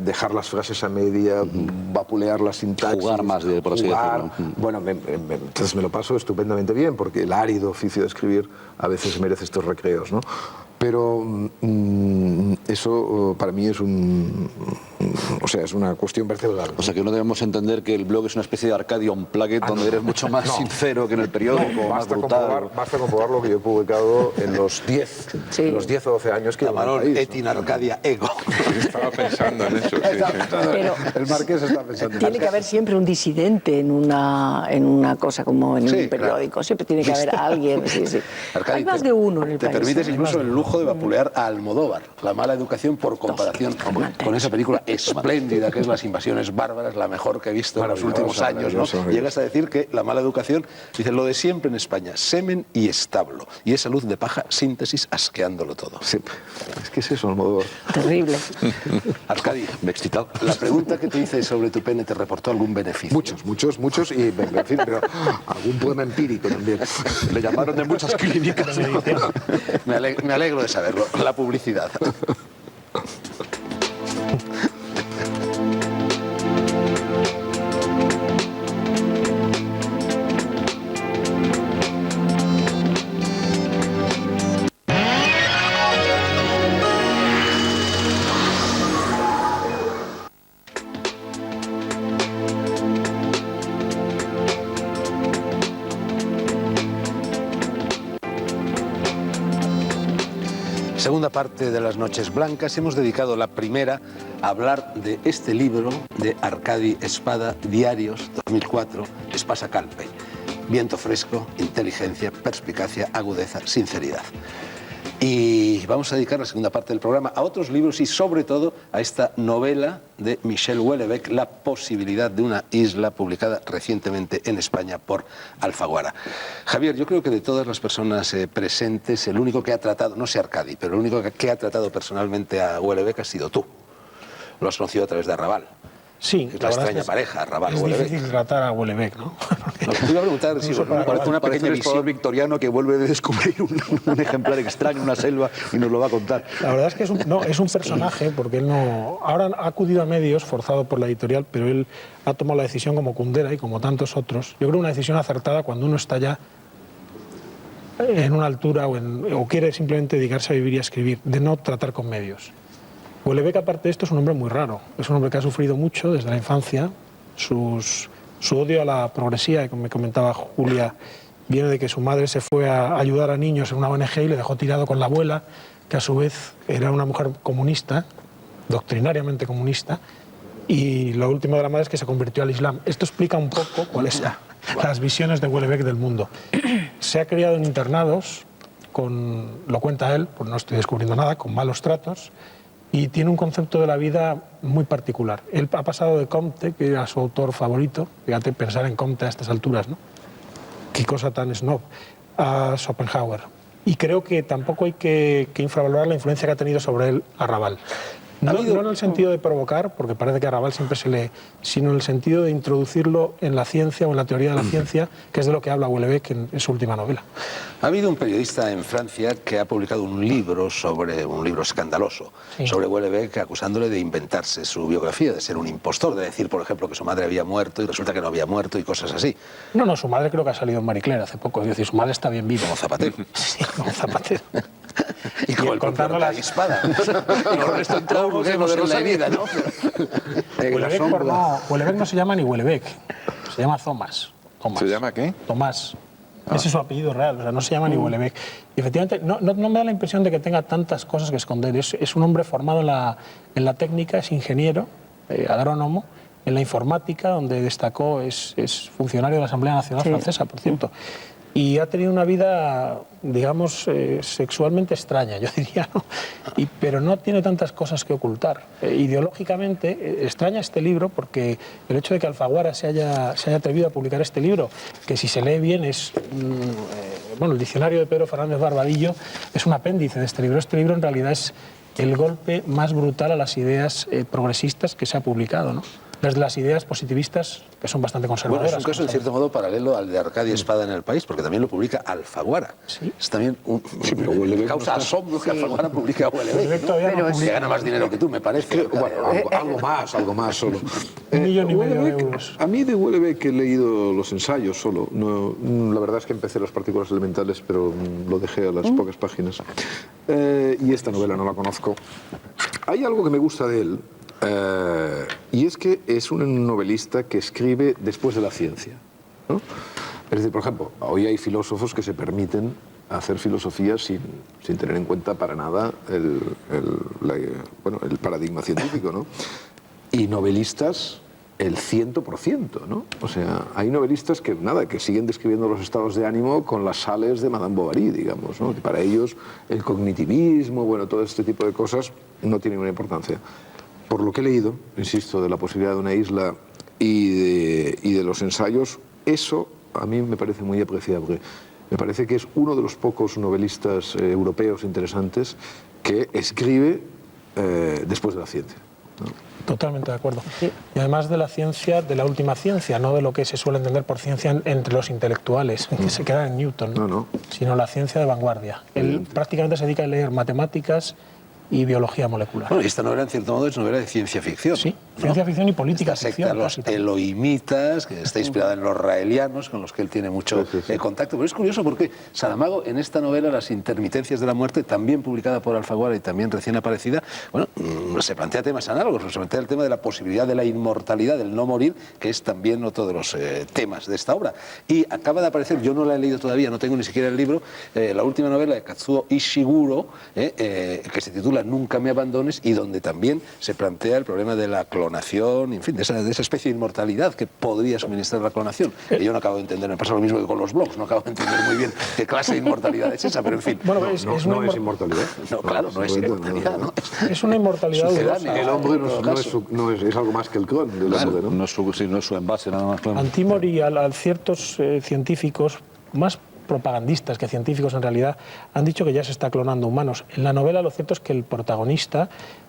dejar las frases a media, vapulear la sintaxis, jugar más, por así decirlo. Bueno, entonces me lo paso estupendamente bien, porque el árido oficio de escribir a veces merece estos recreos, ¿no? Pero eso para mí es es una cuestión vertebral. O sea, que no debemos entender que el blog es una especie de Arcadia Unplugged donde eres mucho más sincero que en el periódico, más brutal. Basta comprobar lo que yo he publicado en los 10 o 12 años que llamaron el País, Etin Arcadia Ego. Estaba pensando en eso. Pero el Marqués está pensando en tiene que haber siempre un disidente en una cosa como en un periódico. Claro. Siempre tiene que haber alguien. Sí. Arcadi, hay más de uno en el País. Te permites incluso el lujo ojo de vapulear a Almodóvar, La mala educación, por comparación con esa película espléndida que es Las invasiones bárbaras, la mejor que he visto en los últimos años, ¿no? Llegas a decir que la mala educación, dice, lo de siempre en España, semen y establo, y esa luz de paja, síntesis, asqueándolo todo. Sí. Es que es eso, Almodóvar. Terrible. Arcadi, Me he excitado. la pregunta que te hice sobre tu pene, ¿te reportó algún beneficio? Muchos, y en fin, pero algún poema empírico también. Le llamaron de muchas clínicas. Me alegro de saberlo. La publicidad. Segunda parte de Las Noches Blancas. Hemos dedicado la primera a hablar de este libro de Arcadi Espada, Diarios, 2004, Espasa Calpe. Viento fresco, inteligencia, perspicacia, agudeza, sinceridad. Y vamos a dedicar la segunda parte del programa a otros libros y sobre todo a esta novela de Michel Houellebecq, La posibilidad de una isla, publicada recientemente en España por Alfaguara. Javier, yo creo que de todas las personas presentes, el único que ha tratado, no sé Arcadi, pero el único que ha tratado personalmente a Houellebecq ha sido tú. Lo has conocido a través de Arrabal. Sí, Es la extraña pareja, Arrabal es Houellebecq. difícil tratar a Houellebecq, ¿no? No, te iba a preguntar si Parece una parece pequeña explorador victoriano que vuelve a descubrir un ejemplar extraño en una selva y nos lo va a contar. La verdad es que es un personaje, porque él no... Ahora ha acudido a medios, forzado por la editorial, pero él ha tomado la decisión como Kundera y como tantos otros. Yo creo una decisión acertada cuando uno está ya en una altura o quiere simplemente dedicarse a vivir y a escribir, de no tratar con medios. Houellebecq, aparte de esto, es un hombre muy raro. Es un hombre que ha sufrido mucho desde la infancia. Su odio a la progresía, como me comentaba Julia, viene de que su madre se fue a ayudar a niños en una ONG y le dejó tirado con la abuela, que a su vez era una mujer comunista, doctrinariamente comunista, y lo último de la madre es que se convirtió al Islam. Esto explica un poco cuáles son las visiones de Houellebecq del mundo. Se ha criado en internados, lo cuenta él, pues no estoy descubriendo nada, con malos tratos, y tiene un concepto de la vida muy particular. Él ha pasado de Comte, que era su autor favorito, fíjate, pensar en Comte a estas alturas, ¿no? Qué cosa tan snob, a Schopenhauer. Y creo que tampoco hay que infravalorar la influencia que ha tenido sobre él Arrabal. No en el sentido de provocar, porque parece que a Arrabal siempre se lee, sino en el sentido de introducirlo en la ciencia o en la teoría de la ciencia, que es de lo que habla Houellebecq en su última novela. Ha habido un periodista en Francia que ha publicado un libro escandaloso, sí, sobre Houellebecq, acusándole de inventarse su biografía, de ser un impostor, de decir, por ejemplo, que su madre había muerto y resulta que no había muerto y cosas así. No, su madre creo que ha salido en Marie Claire hace poco, es decir, su madre está bien viva. Como Zapatero. Sí, como Zapatero. Y como el contando propio Arcadi Espada. Y con esto entramos en la herida, ¿no? Houellebecq no se llama ni Houellebecq, se llama Thomas. ¿Se llama qué? Tomás. Ese es su apellido real, o sea, no se llama ni Houellebecq. Y efectivamente, no me da la impresión de que tenga tantas cosas que esconder. Es un hombre formado en la técnica, es ingeniero, agrónomo, en la informática, donde destacó, es funcionario de la Asamblea Nacional Francesa, por cierto. Y ha tenido una vida, digamos, sexualmente extraña, yo diría, ¿no? Pero no tiene tantas cosas que ocultar. Ideológicamente, extraña este libro porque el hecho de que Alfaguara se haya atrevido a publicar este libro, que si se lee bien es... el diccionario de Pedro Fernández Barbadillo es un apéndice de este libro. Este libro en realidad es el golpe más brutal a las ideas progresistas que se ha publicado, ¿no? Desde las ideas positivistas, que son bastante conservadoras. Bueno, es un caso, en cierto modo, paralelo al de Arcadi Espada en El País, porque también lo publica Alfaguara. Sí. Es también causa asombro que Alfaguara publique a Houellebecq, ¿no? Que gana más dinero que tú, me parece. Algo más solo. 1,5 millones de euros. A mí de Houellebecq he leído los ensayos solo. No, la verdad es que empecé los partículas elementales, pero lo dejé a las pocas páginas. Y esta novela no la conozco. Hay algo que me gusta de él, y es que es un novelista que escribe después de la ciencia, ¿no? Es decir, por ejemplo, hoy hay filósofos que se permiten hacer filosofía sin tener en cuenta para nada el paradigma científico, ¿no? Y novelistas el 100%, ¿no? O sea, hay novelistas que, nada, que siguen describiendo los estados de ánimo con las sales de Madame Bovary, digamos, ¿no? Que para ellos el cognitivismo, bueno, todo este tipo de cosas no tienen ninguna importancia. Por lo que he leído, insisto, de la posibilidad de una isla y de los ensayos, eso a mí me parece muy apreciable. Me parece que es uno de los pocos novelistas europeos interesantes que escribe después de la ciencia, ¿no? Totalmente de acuerdo. Y además de la ciencia, de la última ciencia, no de lo que se suele entender por ciencia entre los intelectuales, que se queda en Newton, No. sino la ciencia de vanguardia. Él prácticamente se dedica a leer matemáticas y biología molecular. Bueno, y esta novela, en cierto modo, es novela de ciencia ficción. Sí, ¿no? ciencia ficción y política Esta secta, ficción. los casi también. elohimitas, que está inspirada en los raelianos, con los que él tiene mucho contacto. Pero es curioso porque Saramago, en esta novela, Las intermitencias de la muerte, también publicada por Alfaguara y también recién aparecida, bueno, se plantea temas análogos, se plantea el tema de la posibilidad de la inmortalidad, del no morir, que es también otro de los temas de esta obra. Y acaba de aparecer, yo no la he leído todavía, no tengo ni siquiera el libro, la última novela de Kazuo Ishiguro, que se titula Nunca me abandones, y donde también se plantea el problema de la clonación, en fin, de esa especie de inmortalidad que podría suministrar la clonación. Que yo no acabo de entender, me pasa lo mismo que con los blogs, no acabo de entender muy bien qué clase de inmortalidad es esa, pero en fin. Bueno, No es inmortalidad. No, claro, no es inmortalidad, ¿no? Es una inmortalidad Sucedánea. dudosa. El hombre En todo es algo más que el clon del hombre, ¿no? No es su envase nada más, claro. Antimori, a ciertos científicos, más propagandistas que científicos en realidad, han dicho que ya se está clonando humanos. En la novela lo cierto es que el protagonista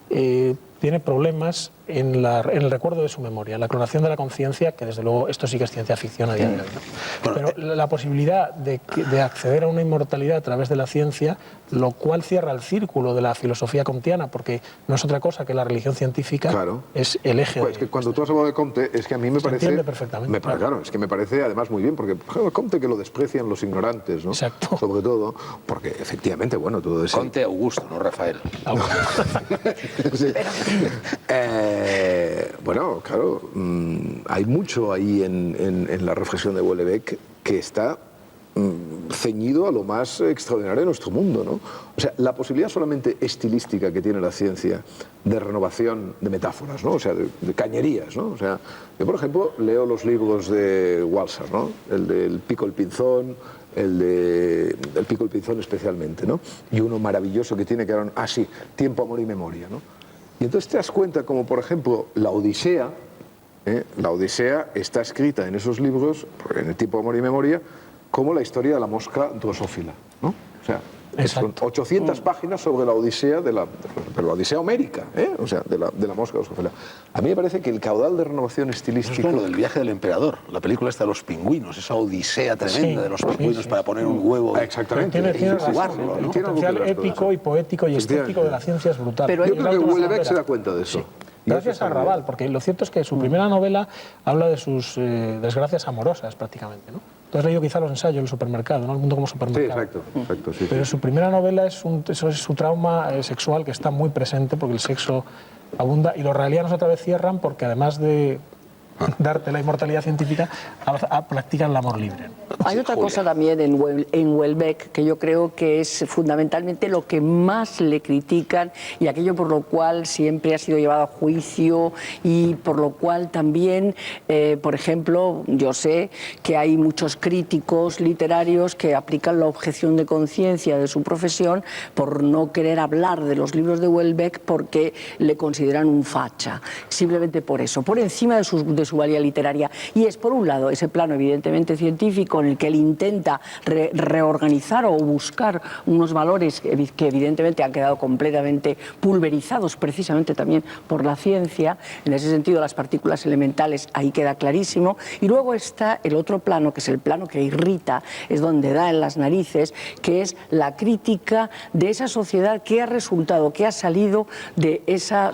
tiene problemas en el recuerdo de su memoria, la clonación de la conciencia, que desde luego esto sí que es ciencia ficción a día de hoy, ¿no? Pero la posibilidad de acceder a una inmortalidad a través de la ciencia, lo cual cierra el círculo de la filosofía kantiana, porque no es otra cosa que la religión científica, Claro. es el eje. Pues es que cuando tú has hablado de Comte, es que a mí me Se parece... entiende perfectamente, claro. Claro, es que me parece además muy bien, porque por ejemplo, Comte, que lo desprecian los ignorantes, ¿no? Exacto. Sobre todo, porque efectivamente, bueno, todo eso... Conte Augusto, no Rafael. Sí. Bueno, claro, hay mucho ahí en la reflexión de Houellebecq que está ceñido a lo más extraordinario de nuestro mundo, ¿no? O sea, la posibilidad solamente estilística que tiene la ciencia de renovación de metáforas, ¿no? O sea, de cañerías, ¿no? O sea, yo, por ejemplo, leo los libros de Walser, ¿no? El del Pico el Pinzón, el Pico el Pinzón especialmente, ¿no? Y uno maravilloso que tiene que era, sí, Tiempo, Amor y Memoria, ¿no? Y entonces te das cuenta como, por ejemplo, la Odisea está escrita en esos libros, en el Tiempo, Amor y Memoria, como la historia de la mosca drosófila, ¿no? O sea, son 800 páginas sobre la Odisea, de la Odisea homérica, o sea, de la mosca drosófila. A mí me parece que el caudal de renovación estilística... Eso es como lo del viaje del emperador, la película está de los pingüinos, esa odisea tremenda de los pingüinos para poner un huevo Exactamente. Tiene y razón, jugarlo, el ¿no? potencial épico y poético y estético de la ciencia es brutal. Pero Yo creo que Houellebecq se da cuenta de eso. Sí. Gracias a Raval, porque lo cierto es que su primera novela habla de sus desgracias amorosas prácticamente, ¿no? Tú has leído quizá los ensayos del supermercado, ¿no? El mundo como Sí, supermercado. exacto, sí. Pero su primera novela es su trauma sexual que está muy presente porque el sexo abunda y los raelianos otra vez cierran porque además de darte la inmortalidad científica, practican el amor libre. Hay otra cosa también en Houellebecq que yo creo que es fundamentalmente lo que más le critican y aquello por lo cual siempre ha sido llevado a juicio y por lo cual también, por ejemplo, yo sé que hay muchos críticos literarios que aplican la objeción de conciencia de su profesión por no querer hablar de los libros de Houellebecq porque le consideran un facha, simplemente por eso, por encima de su valía literaria. Y es, por un lado, ese plano evidentemente científico en el que él intenta reorganizar o buscar unos valores que evidentemente han quedado completamente pulverizados precisamente también por la ciencia. En ese sentido, las partículas elementales ahí queda clarísimo. Y luego está el otro plano, que es el plano que irrita, es donde da en las narices, que es la crítica de esa sociedad que ha resultado, que ha salido de esa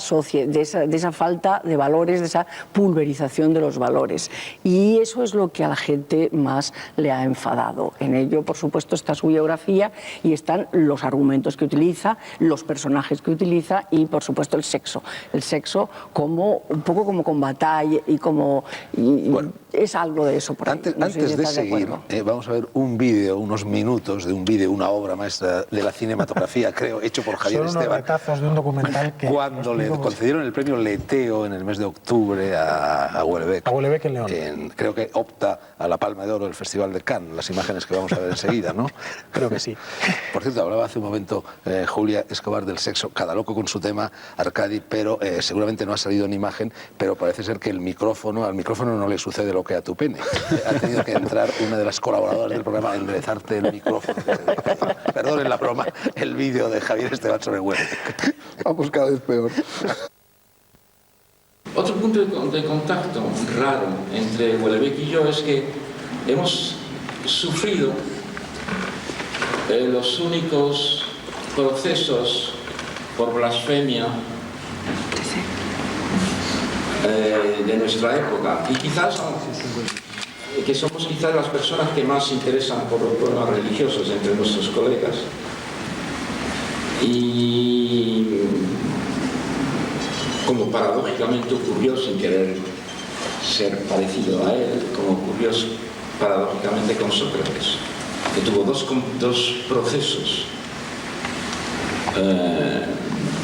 falta de valores, de esa pulverización de los valores. Y eso es lo que a la gente más le ha enfadado. En ello, por supuesto, está su biografía y están los argumentos que utiliza, los personajes que utiliza y, por supuesto, el sexo. El sexo como un poco como con batalla y como... bueno, es algo de eso. Por ahí. Antes, no sé si antes de estás seguir, vamos a ver un vídeo, unos minutos de un vídeo, una obra maestra de la cinematografía, creo, hecho por Javier Son unos Esteban. retazos de un documental que... Cuando le concedieron el premio Leteo en el mes de octubre a Houellebecq. A Houellebecq en León. Creo que opta a la Palma de Oro del Festival de Cannes, las imágenes que vamos a ver enseguida, ¿no? Creo que sí. Por cierto, hablaba hace un momento Julia Escobar del sexo, cada loco con su tema, Arcadi, pero seguramente no ha salido en imagen, pero parece ser que al micrófono no le sucede lo que a tu pene. Ha tenido que entrar una de las colaboradoras del programa a enderezarte el micrófono. Perdonen la broma, el vídeo de Javier Esteban sobre Houellebecq. Vamos cada vez peor. Otro punto de contacto raro entre Houellebecq y yo es que hemos sufrido los únicos procesos por blasfemia de nuestra época, y quizás que somos quizás las personas que más se interesan por los problemas religiosos entre nuestros colegas. Y como paradójicamente ocurrió, sin querer ser parecido a él, como ocurrió paradójicamente con Sócrates, que tuvo dos procesos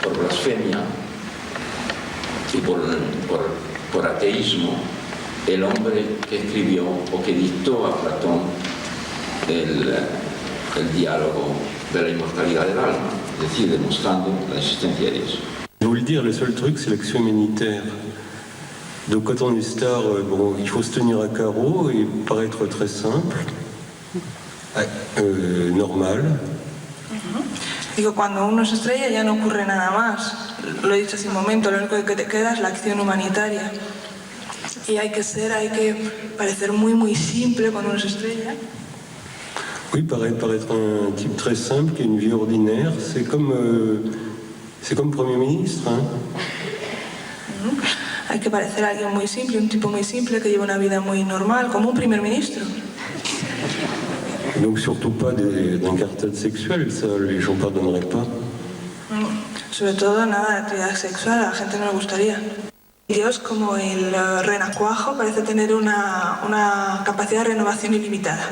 por blasfemia y por ateísmo, el hombre que escribió o que dictó a Platón el diálogo de la inmortalidad del alma, es decir, demostrando la existencia de Dios. Je vais vous le dire, le seul truc, c'est l'action humanitaire. Donc quand on est star, bon, il faut se tenir à carreau et paraître très simple, normal. Digo, cuando uno se estrella ya no ocurre nada más. Lo he dicho hace un momento, lo único que te queda es la acción humanitaria. Y hay que parecer muy, muy simple cuando uno se estrella. Oui, paraître un type très simple, qui a une vie ordinaire, c'est comme Premier ministre. Hein. Hay que parecer alguien muy simple, un tipo muy simple que lleva una vida muy normal, como un primer ministro. Donc surtout pas d'incartade sexuelle, ça les gens pardonneraient pas. Sobre todo nada de actividad sexual, a la gente no le gustaría. Dios, como el renacuajo, parece tener una capacidad de renovación ilimitada.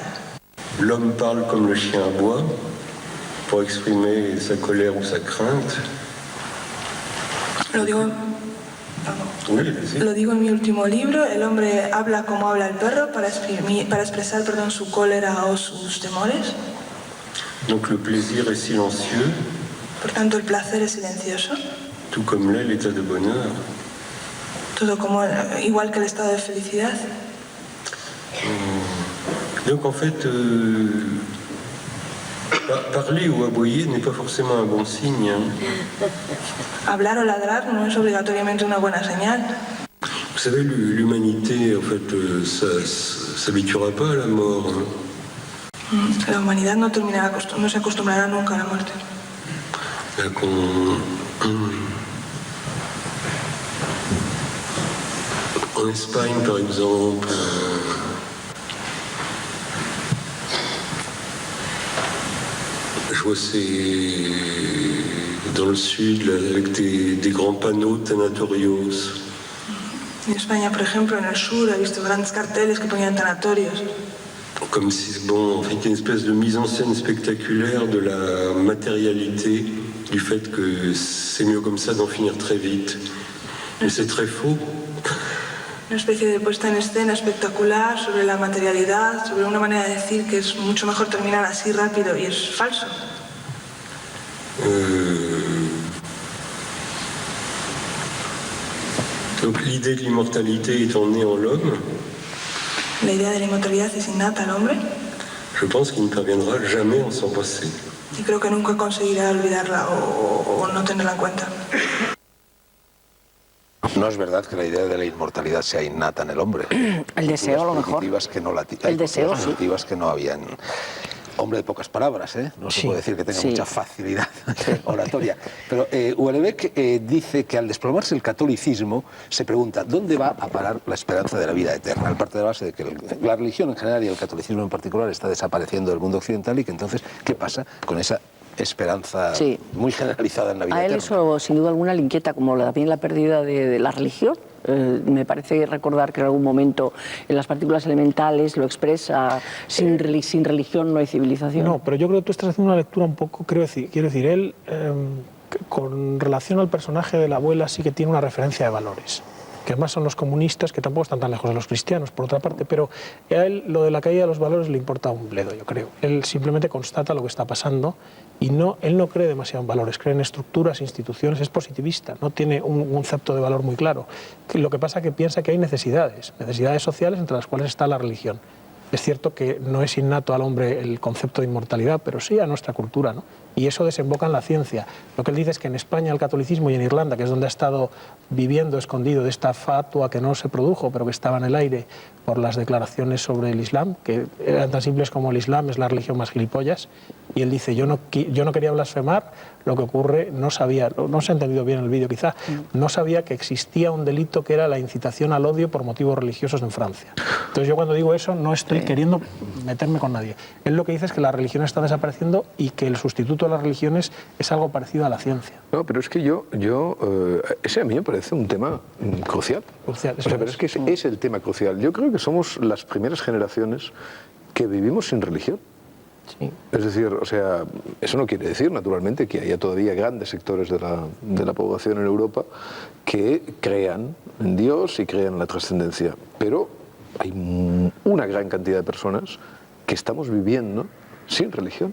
L'homme parle comme le chien aboie pour exprimer sa colère ou sa crainte. Lo digo en mi último libro, el hombre habla como habla el perro para expresar su cólera o sus temores. Donc le plaisir est silencieux. Por tanto, el placer es silencioso. Tout comme l'est l'état de bonheur. Todo igual que el estado de felicidad. Donc en fait, parler ou aboyer n'est pas forcément un bon signe. Hein. Hablar o ladrar no es obligatoriamente una buena señal. Vous savez, l'humanité, en fait, s'habituera pas à la mort. Hein. La humanidad no se acostumbrará nunca a la muerte. En Espagne, par exemple, je vois dans le sud avec des grands panneaux tanatorios. En España, por ejemplo, en el sur, he visto grandes carteles que ponían tanatorios. Comme si, bon, en fait, une espèce de mise en scène spectaculaire de la matérialité, du fait que c'est mieux comme ça d'en finir très vite. Mais c'est très faux. Una especie de puesta en escena espectacular sobre la materialidad, sobre una manera de decir que es mucho mejor terminar así rápido, y es falso. Donc l'idée de l'immortalité étant née en l'homme, la idea de la inmortalidad es innata al hombre. Je pense qu'il ne parviendra jamais à s'en passer. Y creo que nunca conseguirá olvidarla o no tenerla en cuenta. No es verdad que la idea de la inmortalidad sea innata en el hombre. El deseo, a lo mejor. El deseo, sí. Que no habían. Hombre de pocas palabras, ¿eh? No se puede decir que tenga mucha facilidad oratoria. Pero Houellebecq dice que al desplomarse el catolicismo se pregunta ¿dónde va a parar la esperanza de la vida eterna? Él parte de la base de que la religión en general y el catolicismo en particular está desapareciendo del mundo occidental y que entonces, ¿qué pasa con esa esperanza muy generalizada en la vida eterna? A él eso, sin duda alguna, le inquieta, como también la pérdida de la religión. Me parece recordar que en algún momento en las partículas elementales lo expresa, sin religión no hay civilización. No, pero yo creo que tú estás haciendo una lectura un poco, quiero decir, él con relación al personaje de la abuela sí que tiene una referencia de valores. que además son los comunistas, que tampoco están tan lejos de los cristianos, por otra parte, pero a él lo de la caída de los valores le importa un bledo, yo creo. Él simplemente constata lo que está pasando y él no cree demasiado en valores, cree en estructuras, instituciones, es positivista, no tiene un concepto de valor muy claro. Lo que pasa es que piensa que hay necesidades sociales entre las cuales está la religión. Es cierto que no es innato al hombre el concepto de inmortalidad, pero sí a nuestra cultura, ¿no? Y eso desemboca en la ciencia. Lo que él dice es que en España el catolicismo y en Irlanda, que es donde ha estado viviendo escondido de esta fatua que no se produjo, pero que estaba en el aire por las declaraciones sobre el Islam, que eran tan simples como el Islam es la religión más gilipollas, y él dice, yo no quería blasfemar, lo que ocurre, no se ha entendido bien el vídeo quizá, no sabía que existía un delito que era la incitación al odio por motivos religiosos en Francia. Entonces yo cuando digo eso no estoy queriendo meterme con nadie. Él lo que dice es que la religión está desapareciendo y que el sustituto de las religiones es algo parecido a la ciencia. No, pero es que ese a mí me parece un tema crucial. Pero es que es el tema crucial. Yo creo que somos las primeras generaciones que vivimos sin religión. Sí. Es decir, o sea, eso no quiere decir, naturalmente, que haya todavía grandes sectores de la población en Europa que crean en Dios y crean en la trascendencia. Pero hay una gran cantidad de personas que estamos viviendo sin religión.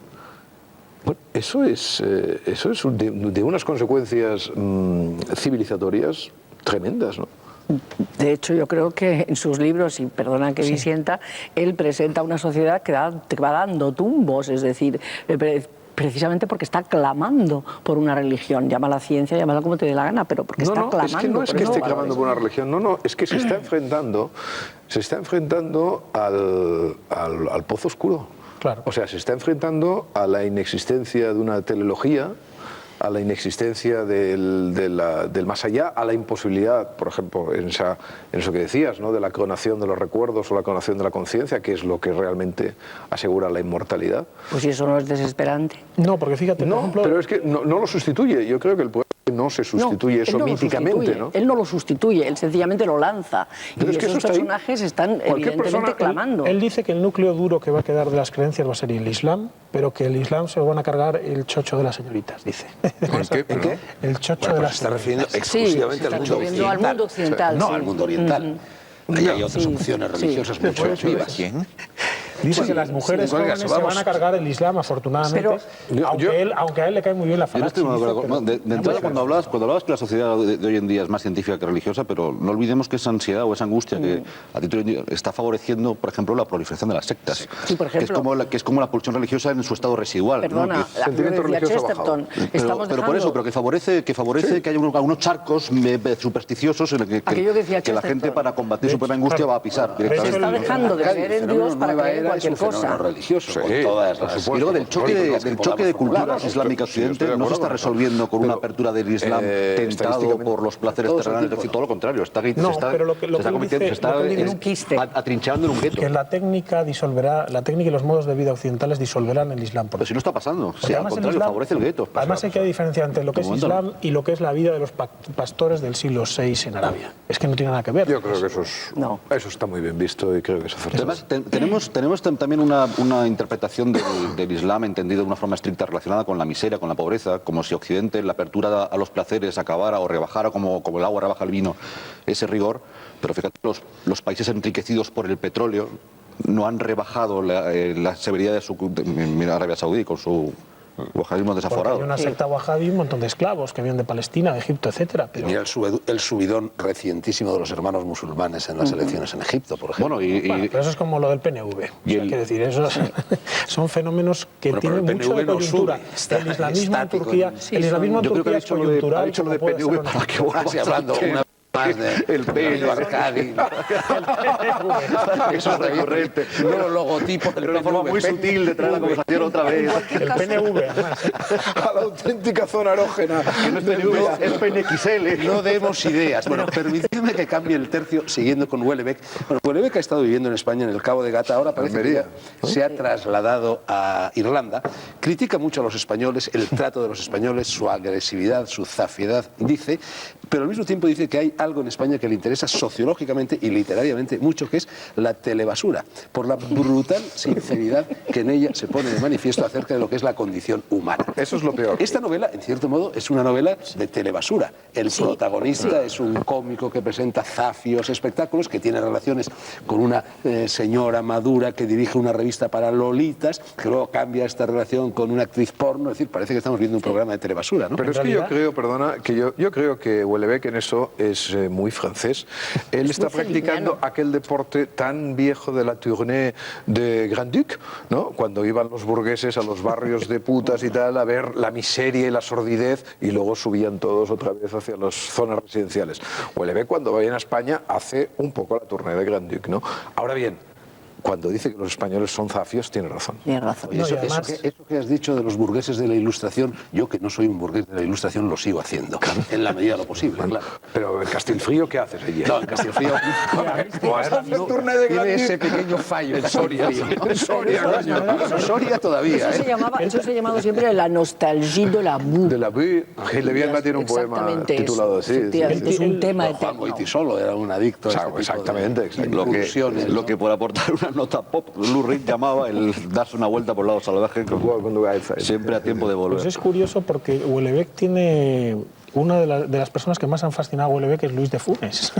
Bueno, eso es de unas consecuencias civilizatorias tremendas, ¿no? De hecho, yo creo que en sus libros, y perdona que disienta, él presenta una sociedad que va dando tumbos, es decir, precisamente porque está clamando por una religión. Llama a la ciencia, llámala como te dé la gana, pero porque está clamando. Es que no es que esté clamando por una religión, es que se está enfrentando al pozo oscuro. Claro. O sea, se está enfrentando a la inexistencia de una teleología, a la inexistencia del más allá, a la imposibilidad, por ejemplo, en eso que decías, ¿no?, de la clonación de los recuerdos o la clonación de la conciencia, que es lo que realmente asegura la inmortalidad. Pues si eso no es desesperante. No, porque fíjate, por ejemplo... pero es que no lo sustituye. Yo creo que el poder no se sustituye eso míticamente, ¿no? Él no lo sustituye, él sencillamente lo lanza. Pero y es que esos personajes están evidentemente clamando. Él dice que el núcleo duro que va a quedar de las creencias va a ser el Islam, pero que el Islam se lo van a cargar el chocho de las señoritas, dice. ¿El qué? El chocho de las está refiriendo señoritas. exclusivamente al mundo occidental. No al mundo oriental. Ahí hay otras opciones religiosas mucho más vivas. ¿Quién? Dice que las mujeres jóvenes se van a cargar el Islam, afortunadamente, aunque a él le cae muy bien la falacia. De entrada, cuando hablabas que la sociedad de hoy en día es más científica que religiosa, pero no olvidemos que esa ansiedad o esa angustia que a ti está favoreciendo, por ejemplo, la prolifereción de las sectas, sí, por ejemplo, que es como la pulsión religiosa en su estado residual. Perdona, ¿no? el sentimiento religioso bajado. Pero por eso, pero que favorece que haya algunos charcos supersticiosos en el que la gente, para combatir su propia angustia, va a pisar directamente. Se está dejando de creer en Dios para creer en cualquier cosa. Religioso, con todas las... Y luego del choque de culturas islámicas occidente no se está resolviendo con una apertura del Islam tentado por los placeres terrenales, es decir, todo lo contrario, se está atrinchando en un gueto. Que la técnica y los modos de vida occidentales disolverán el Islam. Pero si no está pasando, sí, al contrario, favorece el gueto. Además hay que diferenciar entre lo que es Islam y lo que es la vida de los pastores del siglo VI en Arabia. Es que no tiene nada que ver. Yo creo que eso está muy bien visto y creo que es acertado. Además, tenemos también una interpretación del Islam entendido de una forma estricta relacionada con la miseria, con la pobreza, como si Occidente, la apertura a los placeres, acabara o rebajara como el agua rebaja el vino ese rigor. Pero fíjate, los países enriquecidos por el petróleo no han rebajado la severidad de mira Arabia Saudí con su wahabismo desaforado. Porque hay una secta wahabí, un montón de esclavos que vienen de Palestina, de Egipto, etcétera. Pero... Mira el subidón recientísimo de los hermanos musulmanes en las elecciones en Egipto, por ejemplo. Bueno, pero eso es como lo del PNV. Quiero decir, esos son fenómenos que tienen mucho de coyuntura. El islamismo en Turquía, es coyuntural. Ha dicho lo de PNV para que vuelvas hablando más del PNV Arcadi. Eso es recurrente. No, logotipo del PNV. Una forma muy sutil de traer la conversación otra vez. El PNV, además. A la auténtica zona erógena. Que no es PNV, es PNXL. No demos ideas. Bueno, permíteme que cambie el tercio siguiendo con Houellebecq. Bueno, Houellebecq ha estado viviendo en España, en el Cabo de Gata. Ahora parece que se ha trasladado a Irlanda. Critica mucho a los españoles, el trato de los españoles, su agresividad, su zafiedad, dice, pero al mismo tiempo dice que hay algo en España que le interesa sociológicamente y literariamente mucho, que es la telebasura, por la brutal sinceridad que en ella se pone de manifiesto acerca de lo que es la condición humana. Eso es lo peor. Esta novela, en cierto modo, es una novela de telebasura. El protagonista es un cómico que presenta zafios espectáculos, que tiene relaciones con una señora madura que dirige una revista para lolitas, que luego cambia esta relación con una actriz porno. Es decir, parece que estamos viendo un programa de telebasura, ¿no? Pero es que yo creo, perdona, que yo creo que Houellebecq en eso es muy francés. Él está practicando aquel deporte tan viejo de la tournée de Grand-Duc, ¿no? Cuando iban los burgueses a los barrios de putas y tal a ver la miseria y la sordidez y luego subían todos otra vez hacia las zonas residenciales. Houellebecq cuando va a España hace un poco la tournée de Grand-Duc, ¿no? Ahora bien, cuando dice que los españoles son zafios, tiene razón. Tiene razón. Oye, eso que has dicho de los burgueses de la Ilustración, yo que no soy un burgués de la Ilustración lo sigo haciendo, en la medida de lo posible, claro. Pero en Castilfrío, ¿qué haces allí? No, en Castilfrío tiene ese pequeño fallo. En Soria. En Soria todavía. Eso se ha llamado siempre la nostalgie de la boue. De la boue. Gil de Bielma tiene un poema titulado así. Es un tema eterno. Juan Goytisolo era un adicto a Exactamente. Lo que por aportar una nota pop, Lou Reed llamaba el darse una vuelta por el lado salvaje, siempre a tiempo de volver. Pues es curioso porque Houellebecq tiene... Una de las personas que más han fascinado a Houellebecq es Luis de Funes.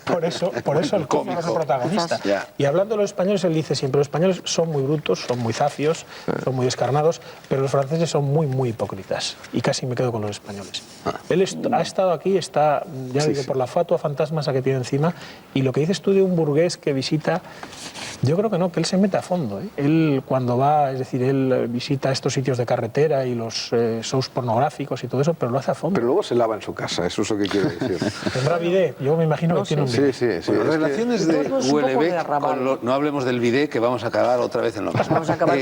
por eso el cómico es el protagonista. Y hablando de los españoles, él dice siempre, los españoles son muy brutos, son muy zafios, son muy descarnados, pero los franceses son muy, muy hipócritas. Y casi me quedo con los españoles. Él ha estado aquí, está, ya digo, por la fatua fantasma que tiene encima, y lo que dices tú de un burgués que visita... Yo creo que no, que él se mete a fondo. Él cuando va, es decir, él visita estos sitios de carretera y los shows pornográficos y todo eso, pero lo hace a fondo. Pero luego se lava en su casa, eso es lo que quiero decir. Tendrá bidet, yo me imagino que tiene un bidet. Sí. Las relaciones de Houellebecq con no hablemos del bidet, que vamos a acabar otra vez en lo mismo. Vamos a acabar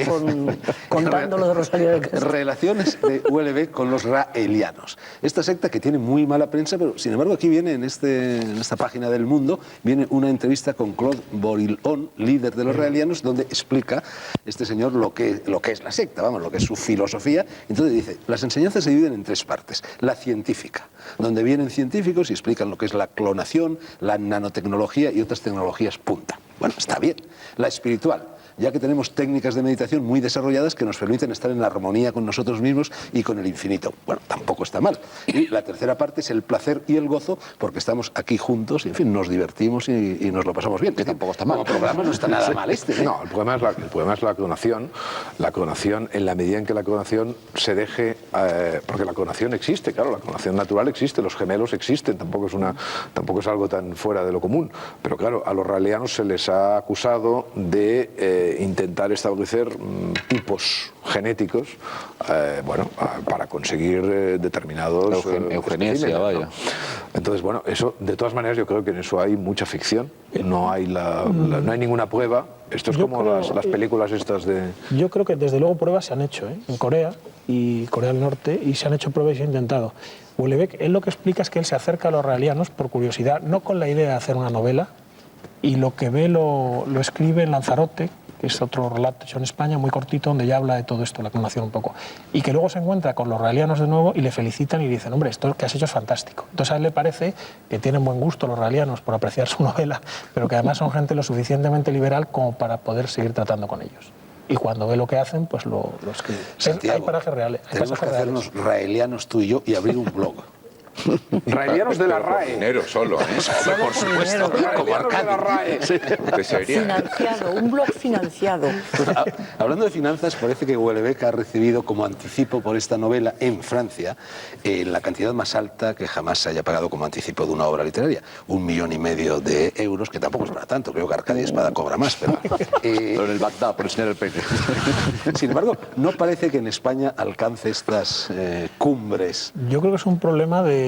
contando lo de Rosalía del Castro. Relaciones de Houellebecq con los raelianos. Esta secta que tiene muy mala prensa, pero sin embargo aquí viene en esta página del Mundo, viene una entrevista con Claude Borillon, líder de los raelianos, donde explica este señor lo que es la secta, vamos, lo que es su filosofía. Entonces dice, las enseñanzas se dividen en tres partes. La científica, donde vienen científicos y explican lo que es la clonación, la nanotecnología y otras tecnologías punta. Bueno, está bien. La espiritual, ya que tenemos técnicas de meditación muy desarrolladas que nos permiten estar en armonía con nosotros mismos y con el infinito. Bueno, tampoco está mal. Y la tercera parte es el placer y el gozo, porque estamos aquí juntos y, en fin, nos divertimos y nos lo pasamos bien. Que tampoco está mal. Como programa no está nada mal este. No, el problema es la clonación. La clonación, en la medida en que la clonación se deje... porque la clonación existe, claro, la clonación natural existe, los gemelos existen, tampoco es algo tan fuera de lo común. Pero claro, a los raelianos se les ha acusado de intentar establecer tipos genéticos para conseguir determinados eugenesia, vaya. ¿no? Entonces, bueno, eso, de todas maneras, yo creo que en eso hay mucha ficción. No hay no hay ninguna prueba. Esto es como las películas estas de... Yo creo que desde luego pruebas se han hecho, en Corea y Corea del Norte, y se han hecho pruebas y se ha intentado. Houellebecq, él lo que explica es que él se acerca a los raelianos por curiosidad, no con la idea de hacer una novela, y lo que ve lo escribe en Lanzarote, que es otro relato hecho en España, muy cortito, donde ya habla de todo esto, la clonación un poco. Y que luego se encuentra con los raelianos de nuevo y le felicitan y dicen, hombre, esto que has hecho es fantástico. Entonces a él le parece que tienen buen gusto los raelianos por apreciar su novela, pero que además son gente lo suficientemente liberal como para poder seguir tratando con ellos. Y cuando ve lo que hacen, pues lo escribe. Santiago, hay parajes reales. Tenemos que hacernos raelianos tú y yo y abrir un blog. Raelianos de la RAE. Dinero solo, por supuesto. Como Arcadi. Financiado, un blog financiado. Pues, hablando de finanzas, parece que Houellebecq ha recibido como anticipo por esta novela en Francia la cantidad más alta que jamás se haya pagado como anticipo de una obra literaria. 1,5 millones de euros, que tampoco es para tanto. Creo que Arcadia Espada cobra más, pero... Pero en el Bagdad, por enseñar el peine. Sin embargo, no parece que en España alcance estas cumbres. Yo creo que es un problema de...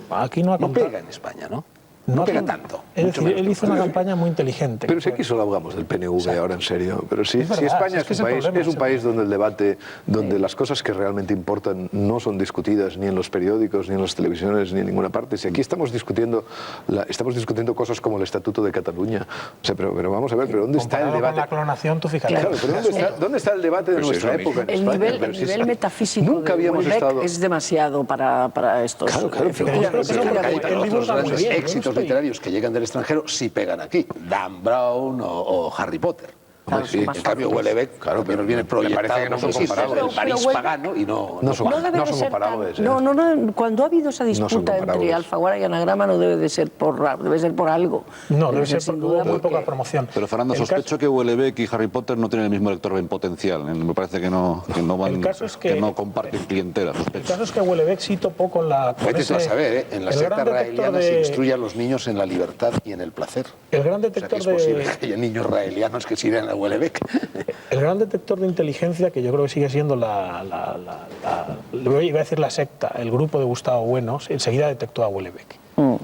Aquí no pega en España, ¿no? no pega tanto. Es mucho decir, menos. él hizo una campaña muy inteligente. Pero si aquí solo hablamos del PNV ahora en serio, pero si, Es verdad, si España es que es un ese país, problema, es un ese país donde el debate, donde las cosas que realmente importan no son discutidas ni en los periódicos, ni en las televisiones, ni en ninguna parte. Si aquí estamos discutiendo cosas como el Estatuto de Cataluña, o sea, pero vamos a ver, pero ¿dónde está el Comparado con debate? la clonación, tú fíjate. Claro, pero ¿dónde está el debate de Pues es nuestra lo mismo. época en El España? nivel, Pero el si nivel es- metafísico nunca de habíamos Houellebecq estado... es demasiado para estos. Claro, pero efectivamente. yo creo que Hay el para libro otros está muy grandes bien, yo éxitos estoy- literarios que llegan del extranjero sí pegan aquí. Dan Brown o Harry Potter. Claro, sí, son más En cambio, fáciles. Houellebecq, claro, que nos viene proyectado parece que no son como si comparables. del París Pero pagano y no... No son, No debe no de son ser comparables. tan- no, cuando ha habido esa son disputa entre comparables. Alfaguara y Anagrama no debe de ser debe ser por algo. No, debe ser sin porque hubo muy porque- poca promoción. Pero Fernando, El sospecho caso- que Houellebecq y Harry Potter no tienen el mismo lector en potencial. Me parece que no van, El caso es que- no comparten clientela. El Sospecho. caso es que Houellebecq sí topó con la... con Vete tú a ese- saber, ¿eh? En la el secta gran detector raeliana se de- instruye a los niños en la libertad y en el placer. El gran O sea, que detector es posible de... que haya niños raelianos que sigan a Houellebecq. El gran detector de inteligencia, que yo creo que sigue siendo iba a decir la secta, el grupo de Gustavo Bueno, enseguida detectó a Houellebecq.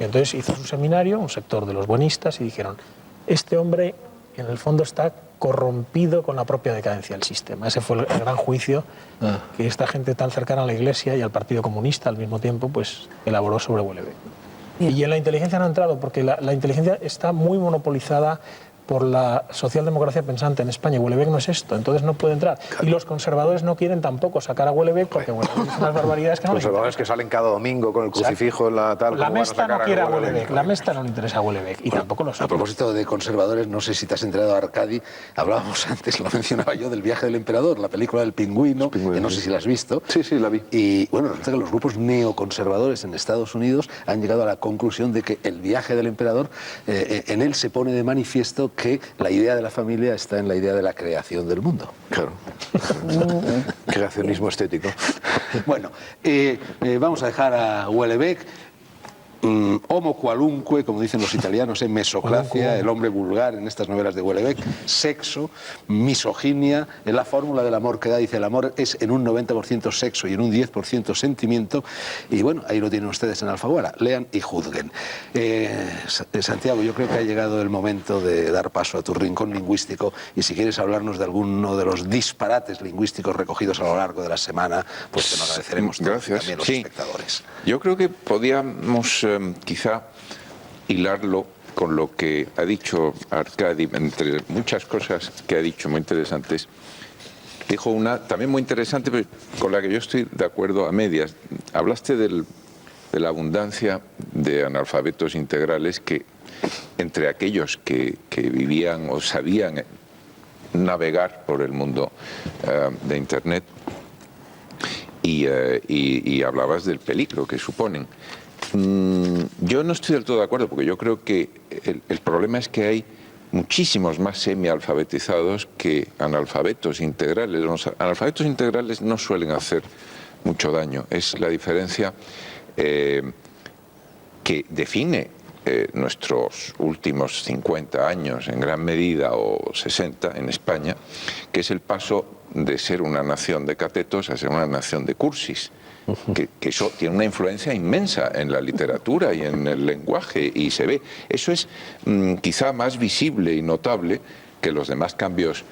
Y entonces hizo su seminario, un sector de los buenistas, y dijeron, este hombre en el fondo está corrompido con la propia decadencia del sistema. Ese fue el gran juicio que esta gente tan cercana a la Iglesia y al Partido Comunista al mismo tiempo pues elaboró sobre Houellebecq. Y en la inteligencia no ha entrado, porque la inteligencia está muy monopolizada por la socialdemocracia pensante en España. Houellebecq no es esto, entonces no puede entrar. Y los conservadores no quieren tampoco sacar a Houellebecq porque Houellebecq dice unas barbaridades que no les Conservadores que salen cada domingo con el crucifijo en la tal... La ¿cómo van a Mesta sacar no quiere a Houellebecq? Houellebecq, la Mesta no le interesa a Houellebecq y tampoco los A otros. propósito de conservadores, no sé si te has enterado, Arcadi, hablábamos antes, lo mencionaba yo, del Viaje del Emperador, la película del pingüino, que no sé si la has visto. Sí, sí, la vi. Y bueno, resulta que los grupos neoconservadores en Estados Unidos han llegado a la conclusión de que el Viaje del Emperador, en él se pone de manifiesto que la idea de la familia está en la idea de la creación del mundo. Claro. Creacionismo estético. Bueno, vamos a dejar a Houellebecq. Homo qualunque, como dicen los italianos, mesocracia, el hombre vulgar en estas novelas de Houellebecq, sexo, misoginia, en la fórmula del amor que da, dice, el amor es en un 90% sexo y en un 10% sentimiento, y bueno, ahí lo tienen ustedes en Alfaguara, lean y juzguen. Santiago, yo creo que ha llegado el momento de dar paso a tu rincón lingüístico, y si quieres hablarnos de alguno de los disparates lingüísticos recogidos a lo largo de la semana, pues te lo agradeceremos todos, Gracias. también los Sí. espectadores. Yo creo que podíamos quizá hilarlo con lo que ha dicho Arcadi, entre muchas cosas que ha dicho muy interesantes. Dijo una también muy interesante, pero con la que yo estoy de acuerdo a medias. Hablaste de la abundancia de analfabetos integrales que entre aquellos que vivían o sabían navegar por el mundo de Internet y hablabas del peligro que suponen. Yo no estoy del todo de acuerdo, porque yo creo que el problema es que hay muchísimos más semialfabetizados que analfabetos integrales. Los analfabetos integrales no suelen hacer mucho daño. Es la diferencia que define nuestros últimos 50 años en gran medida, o 60 en España, que es el paso de ser una nación de catetos a ser una nación de cursis. Que eso tiene una influencia inmensa en la literatura y en el lenguaje, y se ve. Eso es quizá más visible y notable que los demás cambios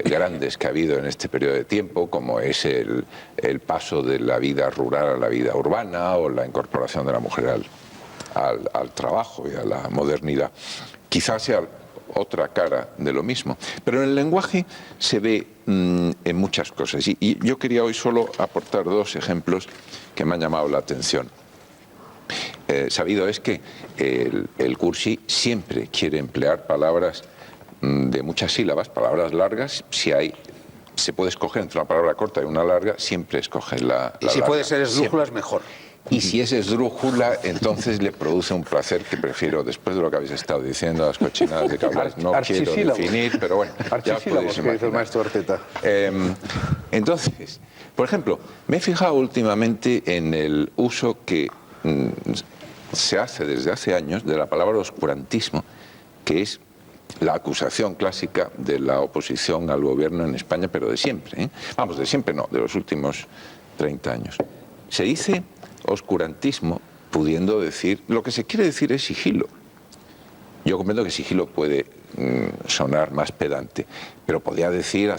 grandes que ha habido en este periodo de tiempo, como es el paso de la vida rural a la vida urbana, o la incorporación de la mujer al trabajo y a la modernidad. Quizás sea otra cara de lo mismo. Pero en el lenguaje se ve en muchas cosas. Y yo quería hoy solo aportar dos ejemplos que me han llamado la atención. Sabido es que el cursi siempre quiere emplear palabras de muchas sílabas, palabras largas. Si se puede escoger entre una palabra corta y una larga, siempre escoges la Y si larga. puede ser esdrújula, es mejor. Y si es esdrújula, entonces le produce un placer que prefiero, después de lo que habéis estado diciendo, las cochinadas de que habláis, no quiero Archisílabos. definir, pero bueno, ya os Archisílabos, podéis que dice el imaginar. maestro Arteta. Entonces, por ejemplo, me he fijado últimamente en el uso que se hace desde hace años de la palabra oscurantismo, que es la acusación clásica de la oposición al gobierno en España, pero de siempre, ¿eh? Vamos, de siempre no, de los últimos 30 años. Se dice oscurantismo pudiendo decir, lo que se quiere decir es sigilo. Yo comprendo que sigilo puede sonar más pedante, pero podría decir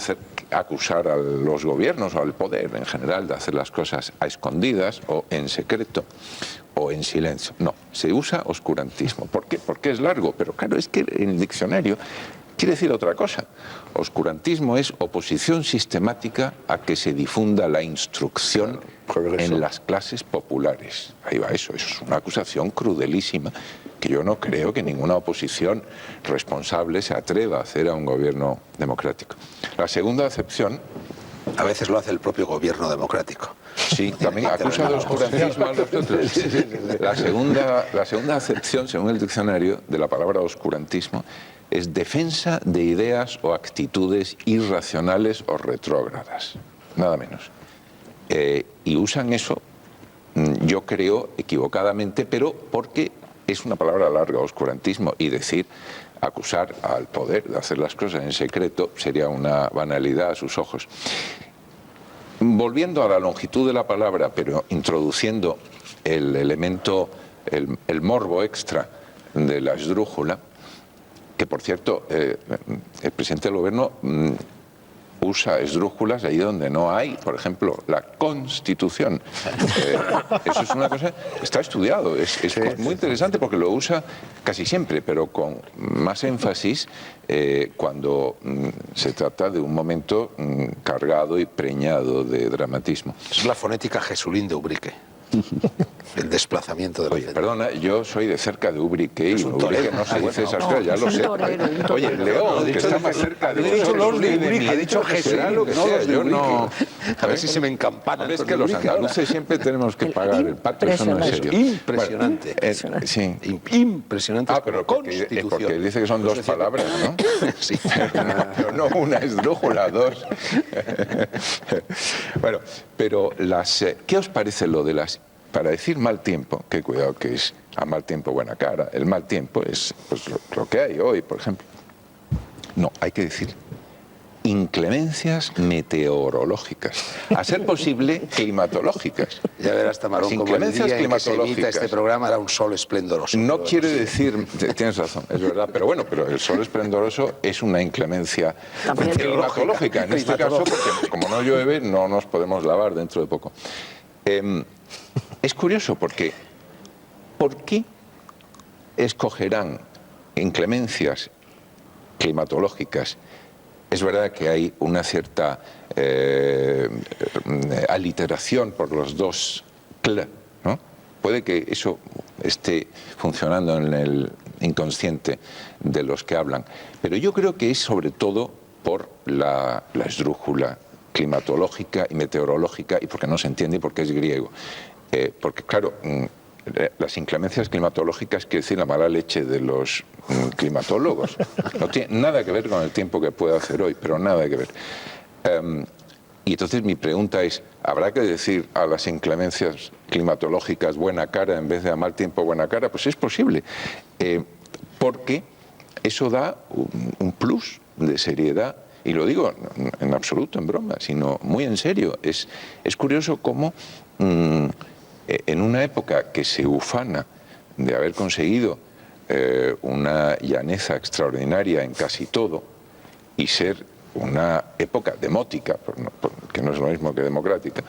acusar a los gobiernos o al poder en general de hacer las cosas a escondidas o en secreto o en silencio. No, se usa oscurantismo. ¿Por qué? Porque es largo, pero claro, es que en el diccionario quiere decir otra cosa. Oscurantismo es oposición sistemática a que se difunda la instrucción en las clases populares. Ahí va eso es una acusación crudelísima que yo no creo que ninguna oposición responsable se atreva a hacer a un gobierno democrático. La segunda acepción... A veces lo hace el propio gobierno democrático. Sí, también acusa de oscurantismo a los otros. La segunda acepción, según el diccionario, de la palabra oscurantismo es defensa de ideas o actitudes irracionales o retrógradas, nada menos. Y usan eso, yo creo, equivocadamente, pero porque es una palabra larga, oscurantismo, y decir, acusar al poder de hacer las cosas en secreto sería una banalidad a sus ojos. Volviendo a la longitud de la palabra, pero introduciendo el elemento, el morbo extra de la esdrújula, que por cierto, el presidente del gobierno usa esdrújulas ahí donde no hay, por ejemplo, la Constitución. Eso es una cosa, está estudiado, es muy interesante porque lo usa casi siempre, pero con más énfasis cuando se trata de un momento cargado y preñado de dramatismo. Es la fonética Jesulín de Ubrique. El desplazamiento de la Oye, perdona, yo soy de cerca de Ubrique y Ubrique no se dice esas cosas, ya lo sé. Oye, León, que está más cerca de Ubrique. He dicho los de Ubrique, he dicho Jesulín, lo que sea, yo no... A ver si se me encampanan. Es que los andaluces siempre tenemos que pagar el pato, eso no es serio. Impresionante. Sí. Impresionante. Pero porque dice que son dos palabras, ¿no? Sí. Pero no una esdrújula, dos. Bueno, pero ¿qué os parece lo de las... Para decir mal tiempo, que cuidado que es a mal tiempo buena cara, el mal tiempo es pues, lo que hay hoy, por ejemplo. No, hay que decir inclemencias meteorológicas, a ser posible climatológicas. Ya verás, Tamarón, como el día en que se emita este programa era un sol esplendoroso. No quiere decir, tienes razón, es verdad, pero bueno, pero el sol esplendoroso es una inclemencia climatológica. En este caso, porque como no llueve, no nos podemos lavar dentro de poco. Es curioso porque ¿por qué escogerán inclemencias climatológicas? Es verdad que hay una cierta aliteración por los dos cl, ¿no? Puede que eso esté funcionando en el inconsciente de los que hablan, pero yo creo que es sobre todo por la esdrújula climatológica y meteorológica y porque no se entiende y porque es griego. Porque claro, las inclemencias climatológicas quiere decir la mala leche de los climatólogos. No tiene nada que ver con el tiempo que puede hacer hoy, pero nada que ver. Y entonces mi pregunta es, ¿habrá que decir a las inclemencias climatológicas buena cara en vez de a mal tiempo buena cara? Pues es posible, porque eso da un plus de seriedad. Y lo digo en absoluto en broma, sino muy en serio. Es curioso cómo en una época que se ufana de haber conseguido una llaneza extraordinaria en casi todo y ser una época demótica, que no es lo mismo que democrática,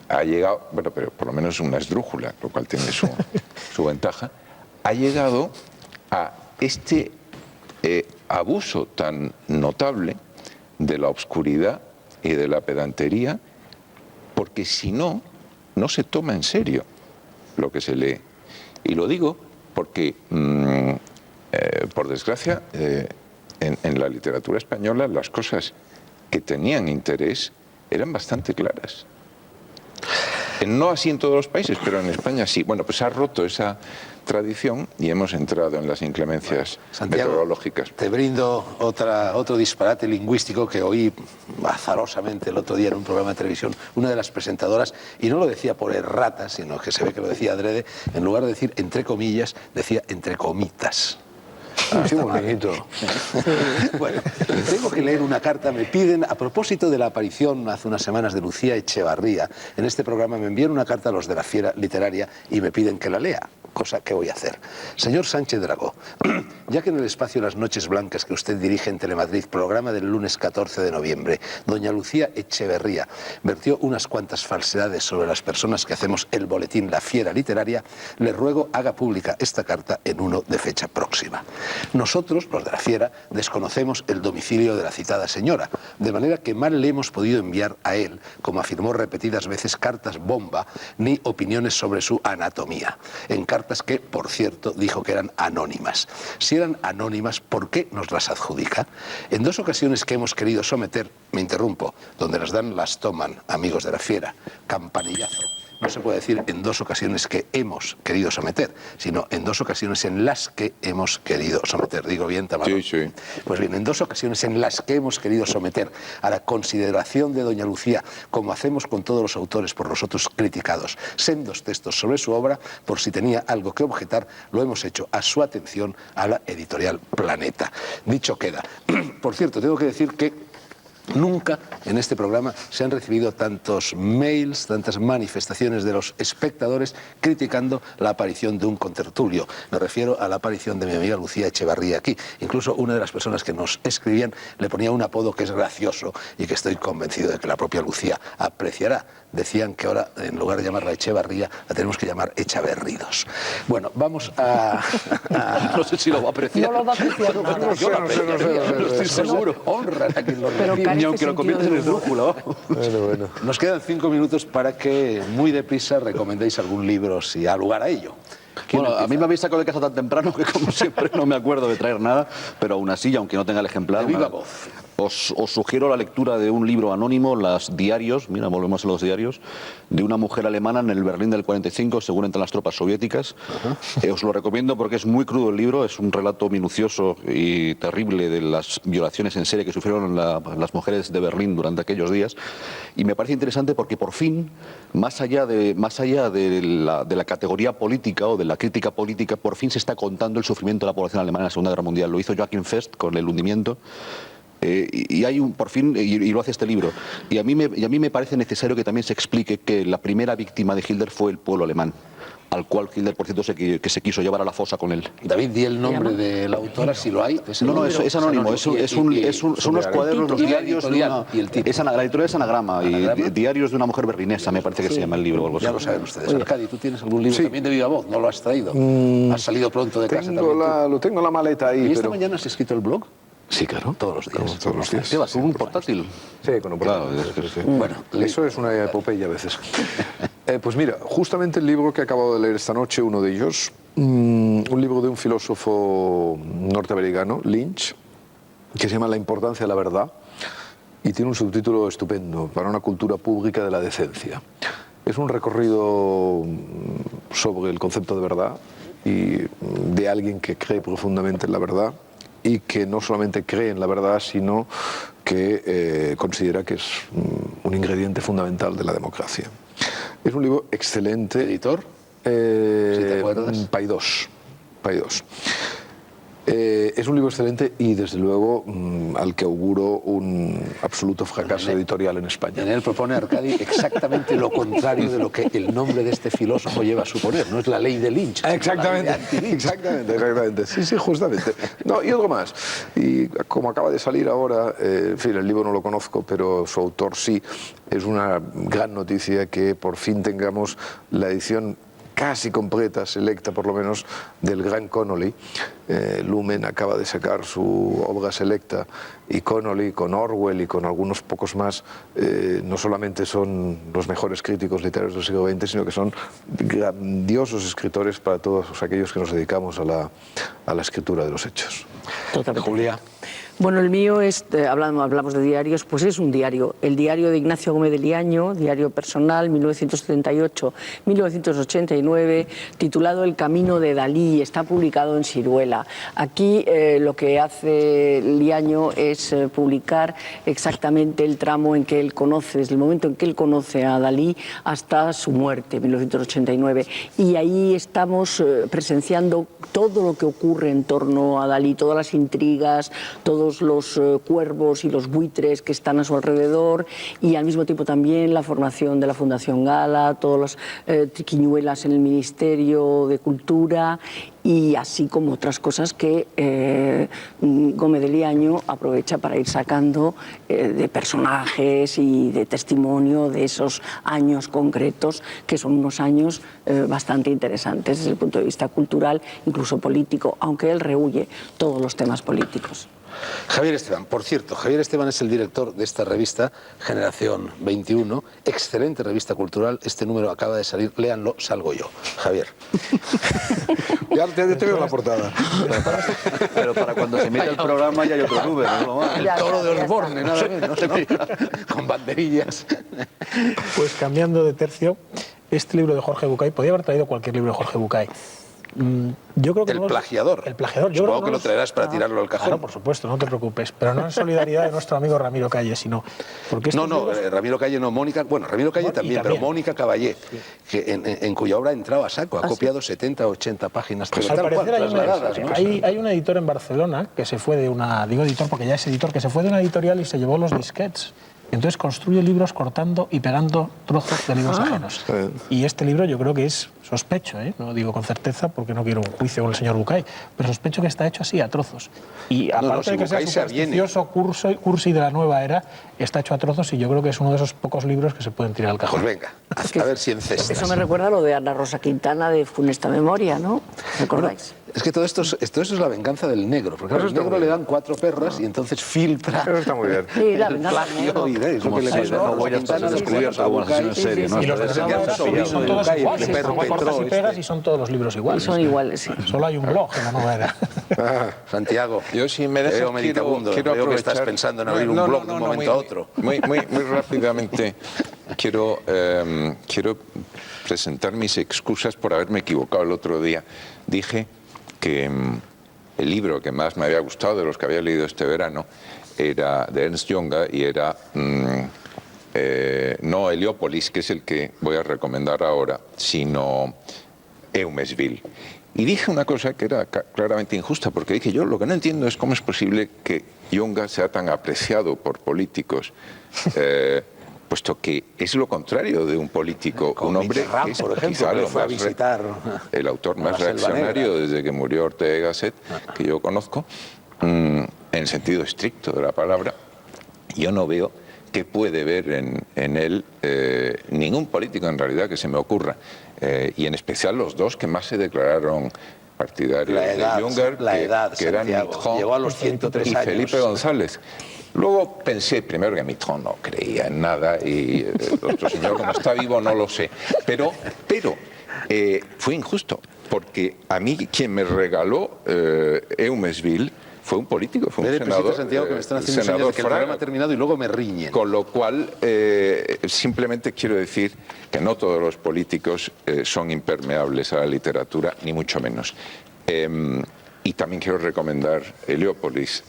ha llegado, bueno, pero por lo menos una esdrújula, lo cual tiene su ventaja, ha llegado a este abuso tan notable de la obscuridad y de la pedantería, porque si no, no se toma en serio lo que se lee. Y lo digo porque, por desgracia, en la literatura española las cosas que tenían interés eran bastante claras. No así en todos los países, pero en España sí. Bueno, pues ha roto esa tradición y hemos entrado en las inclemencias meteorológicas. Te brindo otro disparate lingüístico que oí azarosamente el otro día en un programa de televisión, una de las presentadoras, y no lo decía por errata, sino que se ve que lo decía adrede, en lugar de decir entre comillas, decía entre comitas. Sí, bonito. Bueno, tengo que leer una carta. Me piden, a propósito de la aparición hace unas semanas de Lucía Echevarría, en este programa me envían una carta a los de la Fiera Literaria y me piden que la lea. cosa que voy a hacer. Señor Sánchez Dragó, ya que en el espacio Las Noches Blancas que usted dirige en Telemadrid, programa del lunes 14 de noviembre, doña Lucía Echeverría vertió unas cuantas falsedades sobre las personas que hacemos el boletín La Fiera Literaria, le ruego haga pública esta carta en uno de fecha próxima. Nosotros, los de La Fiera, desconocemos el domicilio de la citada señora, de manera que mal le hemos podido enviar a él, como afirmó repetidas veces, cartas bomba, ni opiniones sobre su anatomía. En cartas que, por cierto, dijo que eran anónimas. Si eran anónimas, ¿por qué nos las adjudica? En 2 ocasiones que hemos querido someter, me interrumpo, donde las dan las toman, amigos de La Fiera, campanillazo. No se puede decir en 2 ocasiones que hemos querido someter, sino en 2 ocasiones en las que hemos querido someter. Digo bien, Tamara. Sí, sí. Pues bien, en 2 ocasiones en las que hemos querido someter a la consideración de doña Lucía, como hacemos con todos los autores por nosotros criticados, sendos textos sobre su obra, por si tenía algo que objetar, lo hemos hecho a su atención a la editorial Planeta. Dicho queda. Por cierto, tengo que decir que nunca en este programa se han recibido tantos mails, tantas manifestaciones de los espectadores criticando la aparición de un contertulio. Me refiero a la aparición de mi amiga Lucía Echevarría aquí. Incluso una de las personas que nos escribían le ponía un apodo que es gracioso y que estoy convencido de que la propia Lucía apreciará. Decían que ahora, en lugar de llamarla Echevarría, la tenemos que llamar Echaverridos. Bueno, vamos a... No sé si lo va a apreciar. No lo va a apreciar. Yo lo apreciaría, no estoy seguro. Honran a quien lo Pero recibe. Ni aunque lo conviertes en esdrújula. Bueno. Nos quedan 5 minutos para que muy deprisa recomendéis algún libro si ha lugar a ello. Bueno, a mí me habéis sacado de casa tan temprano que como siempre no me acuerdo de traer nada, pero aún así, aunque no tenga el ejemplar, De viva voz. os sugiero la lectura de un libro anónimo, Los diarios, mira, volvemos a los diarios, de una mujer alemana en el Berlín del 45, según entran las tropas soviéticas. Os lo recomiendo porque es muy crudo el libro, es un relato minucioso y terrible de las violaciones en serie que sufrieron las mujeres de Berlín durante aquellos días, y me parece interesante porque por fin, más allá de la categoría política o de la crítica política, por fin se está contando el sufrimiento de la población alemana en la Segunda Guerra Mundial. Lo hizo Joachim Fest con El hundimiento. Y hay por fin, y lo hace este libro. Y a mí me parece necesario que también se explique que la primera víctima de Hitler fue el pueblo alemán, al cual Hitler, por cierto, que se quiso llevar a la fosa con él. David, di el nombre de la autora, si lo hay. No, es anónimo, son unos cuadernos, los diarios de una... La editorial es Anagrama, y diarios de una mujer berlinesa, me parece que se llama el libro. O algo así. Ya lo saben ustedes. Arcadi, ¿tú tienes algún libro también de viva voz? ¿No lo has traído? ¿Has salido pronto de casa también? Lo tengo en la maleta ahí. ¿Y esta mañana has escrito el blog? Sí, claro. Todos los días. Todos los días. ¿Qué vas, con un portátil? Sí, con un portátil. Claro, Sí. Bueno, Eso es una epopeya a veces. Pues mira, justamente el libro que acabo de leer esta noche, uno de ellos, un libro de un filósofo norteamericano, Lynch, que se llama La importancia de la verdad, y tiene un subtítulo estupendo, Para una cultura pública de la decencia. Es un recorrido sobre el concepto de verdad y de alguien que cree profundamente en la verdad, y que no solamente cree en la verdad, sino que considera que es un ingrediente fundamental de la democracia. Es un libro excelente. ¿Editor? Si te acuerdas. Paidós. Es un libro excelente y, desde luego, al que auguro un absoluto fracaso editorial en España. En él propone Arcadi exactamente lo contrario de lo que el nombre de este filósofo lleva a suponer. No es la ley de Lynch. Exactamente, exactamente. Sí, justamente. No, y algo más. Y como acaba de salir ahora, en fin, el libro no lo conozco, pero su autor sí, es una gran noticia que por fin tengamos la edición casi completa, selecta por lo menos, del gran Connolly. Lumen acaba de sacar su obra selecta, y Connolly, con Orwell y con algunos pocos más, no solamente son los mejores críticos literarios del siglo XX, sino que son grandiosos escritores para todos aquellos que nos dedicamos a la escritura de los hechos. Totalmente. Julia. Bueno, el mío es, hablamos de diarios, pues es un diario. El diario de Ignacio Gómez de Liaño, diario personal, 1978-1989, titulado El camino de Dalí, está publicado en Siruela. Aquí lo que hace Liaño es publicar exactamente el tramo en que él conoce, desde el momento en que él conoce a Dalí hasta su muerte, 1989. Y ahí estamos presenciando todo lo que ocurre en torno a Dalí, todas las intrigas, todo todos los cuervos y los buitres que están a su alrededor, y al mismo tiempo también la formación de la Fundación Gala, todas las triquiñuelas en el Ministerio de Cultura, y así como otras cosas que Gómez de Liaño aprovecha para ir sacando de personajes y de testimonio de esos años concretos, que son unos años bastante interesantes desde el punto de vista cultural, incluso político, aunque él rehúye todos los temas políticos. Javier Esteban, por cierto, Javier Esteban es el director de esta revista, Generación 21, excelente revista cultural, este número acaba de salir, léanlo, salgo yo. Javier. Ya te veo en la portada. Pero para cuando se emita el programa ya hay otro número, ¿no? El toro de Osborne, nada menos, ¿no? Con banderillas. Pues cambiando de tercio, este libro de Jorge Bucay, podía haber traído cualquier libro de Jorge Bucay. Yo creo que El plagiador. El plagiador. Yo Supongo que lo traerás para tirarlo al cajón. Claro, por supuesto, no te preocupes. Pero no en solidaridad de nuestro amigo Ramiro Calle, sino porque Ramiro Calle no, Mónica, bueno, Ramiro Calle también, pero Mónica Caballé, que en cuya obra ha entrado a saco, ha copiado 70 o 80 páginas. Pues al parecer hay un editor en Barcelona que se fue de una, digo editor porque ya es editor, que se fue de una editorial y se llevó los disquets. Entonces construye libros cortando y pegando trozos de libros ajenos. Y este libro yo creo que es, sospecho, no digo con certeza porque no quiero un juicio con el señor Bucay, pero sospecho que está hecho así, a trozos. Y aparte de que sea supersticioso cursi de la nueva era, está hecho a trozos y yo creo que es uno de esos pocos libros que se pueden tirar al cajón. Pues venga, a ver si encestas. Eso me recuerda a lo de Ana Rosa Quintana de Funesta Memoria, ¿no? ¿Recordáis? Es que todo esto es la venganza del negro, porque al negro le dan 4 perras y entonces filtra. Eso está muy bien. Sí, la venganza del negro. Como si no voy a descubierto alguna sesión serie, ¿no? Y los de son todos iguales, cortas y pegas y son todos los libros iguales. Y son iguales, sí. Solo hay un blog en la nueva era. Santiago, yo si me dejas quiero aprovechar que estás pensando en abrir un blog de un momento a otro. Muy rápidamente quiero presentar mis excusas por haberme equivocado el otro día. Dije que el libro que más me había gustado de los que había leído este verano era de Ernst Junger y era no Heliópolis, que es el que voy a recomendar ahora, sino Eumesville. Y dije una cosa que era claramente injusta, porque dije, yo lo que no entiendo es cómo es posible que Junger sea tan apreciado por políticos, puesto que es lo contrario de un polítilo, un hombre que es por ejemplo, quizá que fue a visitar el autor más reaccionario desde que murió Ortega y Gasset, que yo conozco, en el sentido estricto de la palabra. Yo no veo que puede ver en él ningún político en realidad que se me ocurra, y en especial los dos que más se declararon partidarios de Junger, que eran Mitterrand llegó a los 103 y años. Felipe González. Luego pensé primero que Mitterrand no creía en nada y el otro señor, como está vivo, no lo sé. Pero fue injusto, porque a mí quien me regaló Eumesville fue un político, fue un senador. Santiago, que me están haciendo señas de que el programa ha terminado y luego me riñen. Con lo cual, simplemente quiero decir que no todos los políticos son impermeables a la literatura, ni mucho menos. Y también quiero recomendar Heliópolis,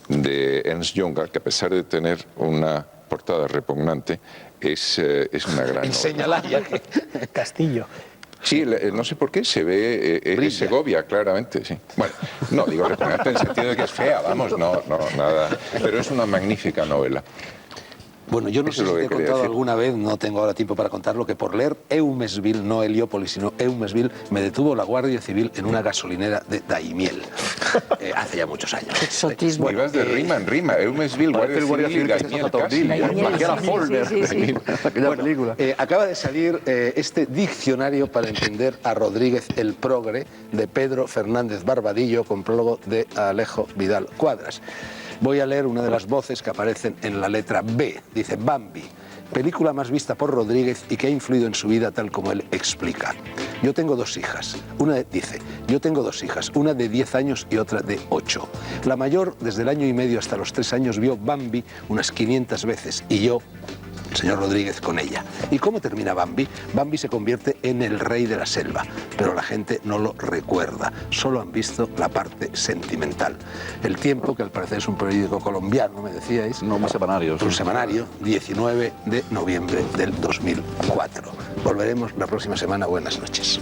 de Ernst Junger, que a pesar de tener una portada repugnante, es una gran Enséñala ya. Castillo. Sí, no sé por qué se ve Segovia, claramente, sí. Bueno, no digo repugnante en el sentido de que es fea, vamos, no, nada. Pero es una magnífica novela. Bueno, yo no sé si te he contado alguna vez, no tengo ahora tiempo para contarlo, que por leer Eumesville, no Heliópolis, sino Eumesville, me detuvo la Guardia Civil en una gasolinera de Daimiel, hace ya muchos años. Exotismo. Ibas de rima en rima, Eumesville, Guardia Civil, Daimiel, casi. Aquella película. Acaba de salir este diccionario para entender a Rodríguez el Progre, de Pedro Fernández Barbadillo, con prólogo de Alejo Vidal Cuadras. Voy a leer una de las voces que aparecen en la letra B. Dice Bambi, película más vista por Rodríguez y que ha influido en su vida tal como él explica. Yo tengo 2 hijas. Yo tengo 2 hijas, una de 10 años y otra de 8. La mayor, desde el año y medio hasta los 3 años, vio Bambi unas 500 veces y yo, señor Rodríguez, con ella. ¿Y cómo termina Bambi? Bambi se convierte en el rey de la selva, pero la gente no lo recuerda, solo han visto la parte sentimental. El Tiempo, que al parecer es un periódico colombiano, me decíais. No, un semanario. Un semanario, 19 de noviembre del 2004. Volveremos la próxima semana. Buenas noches.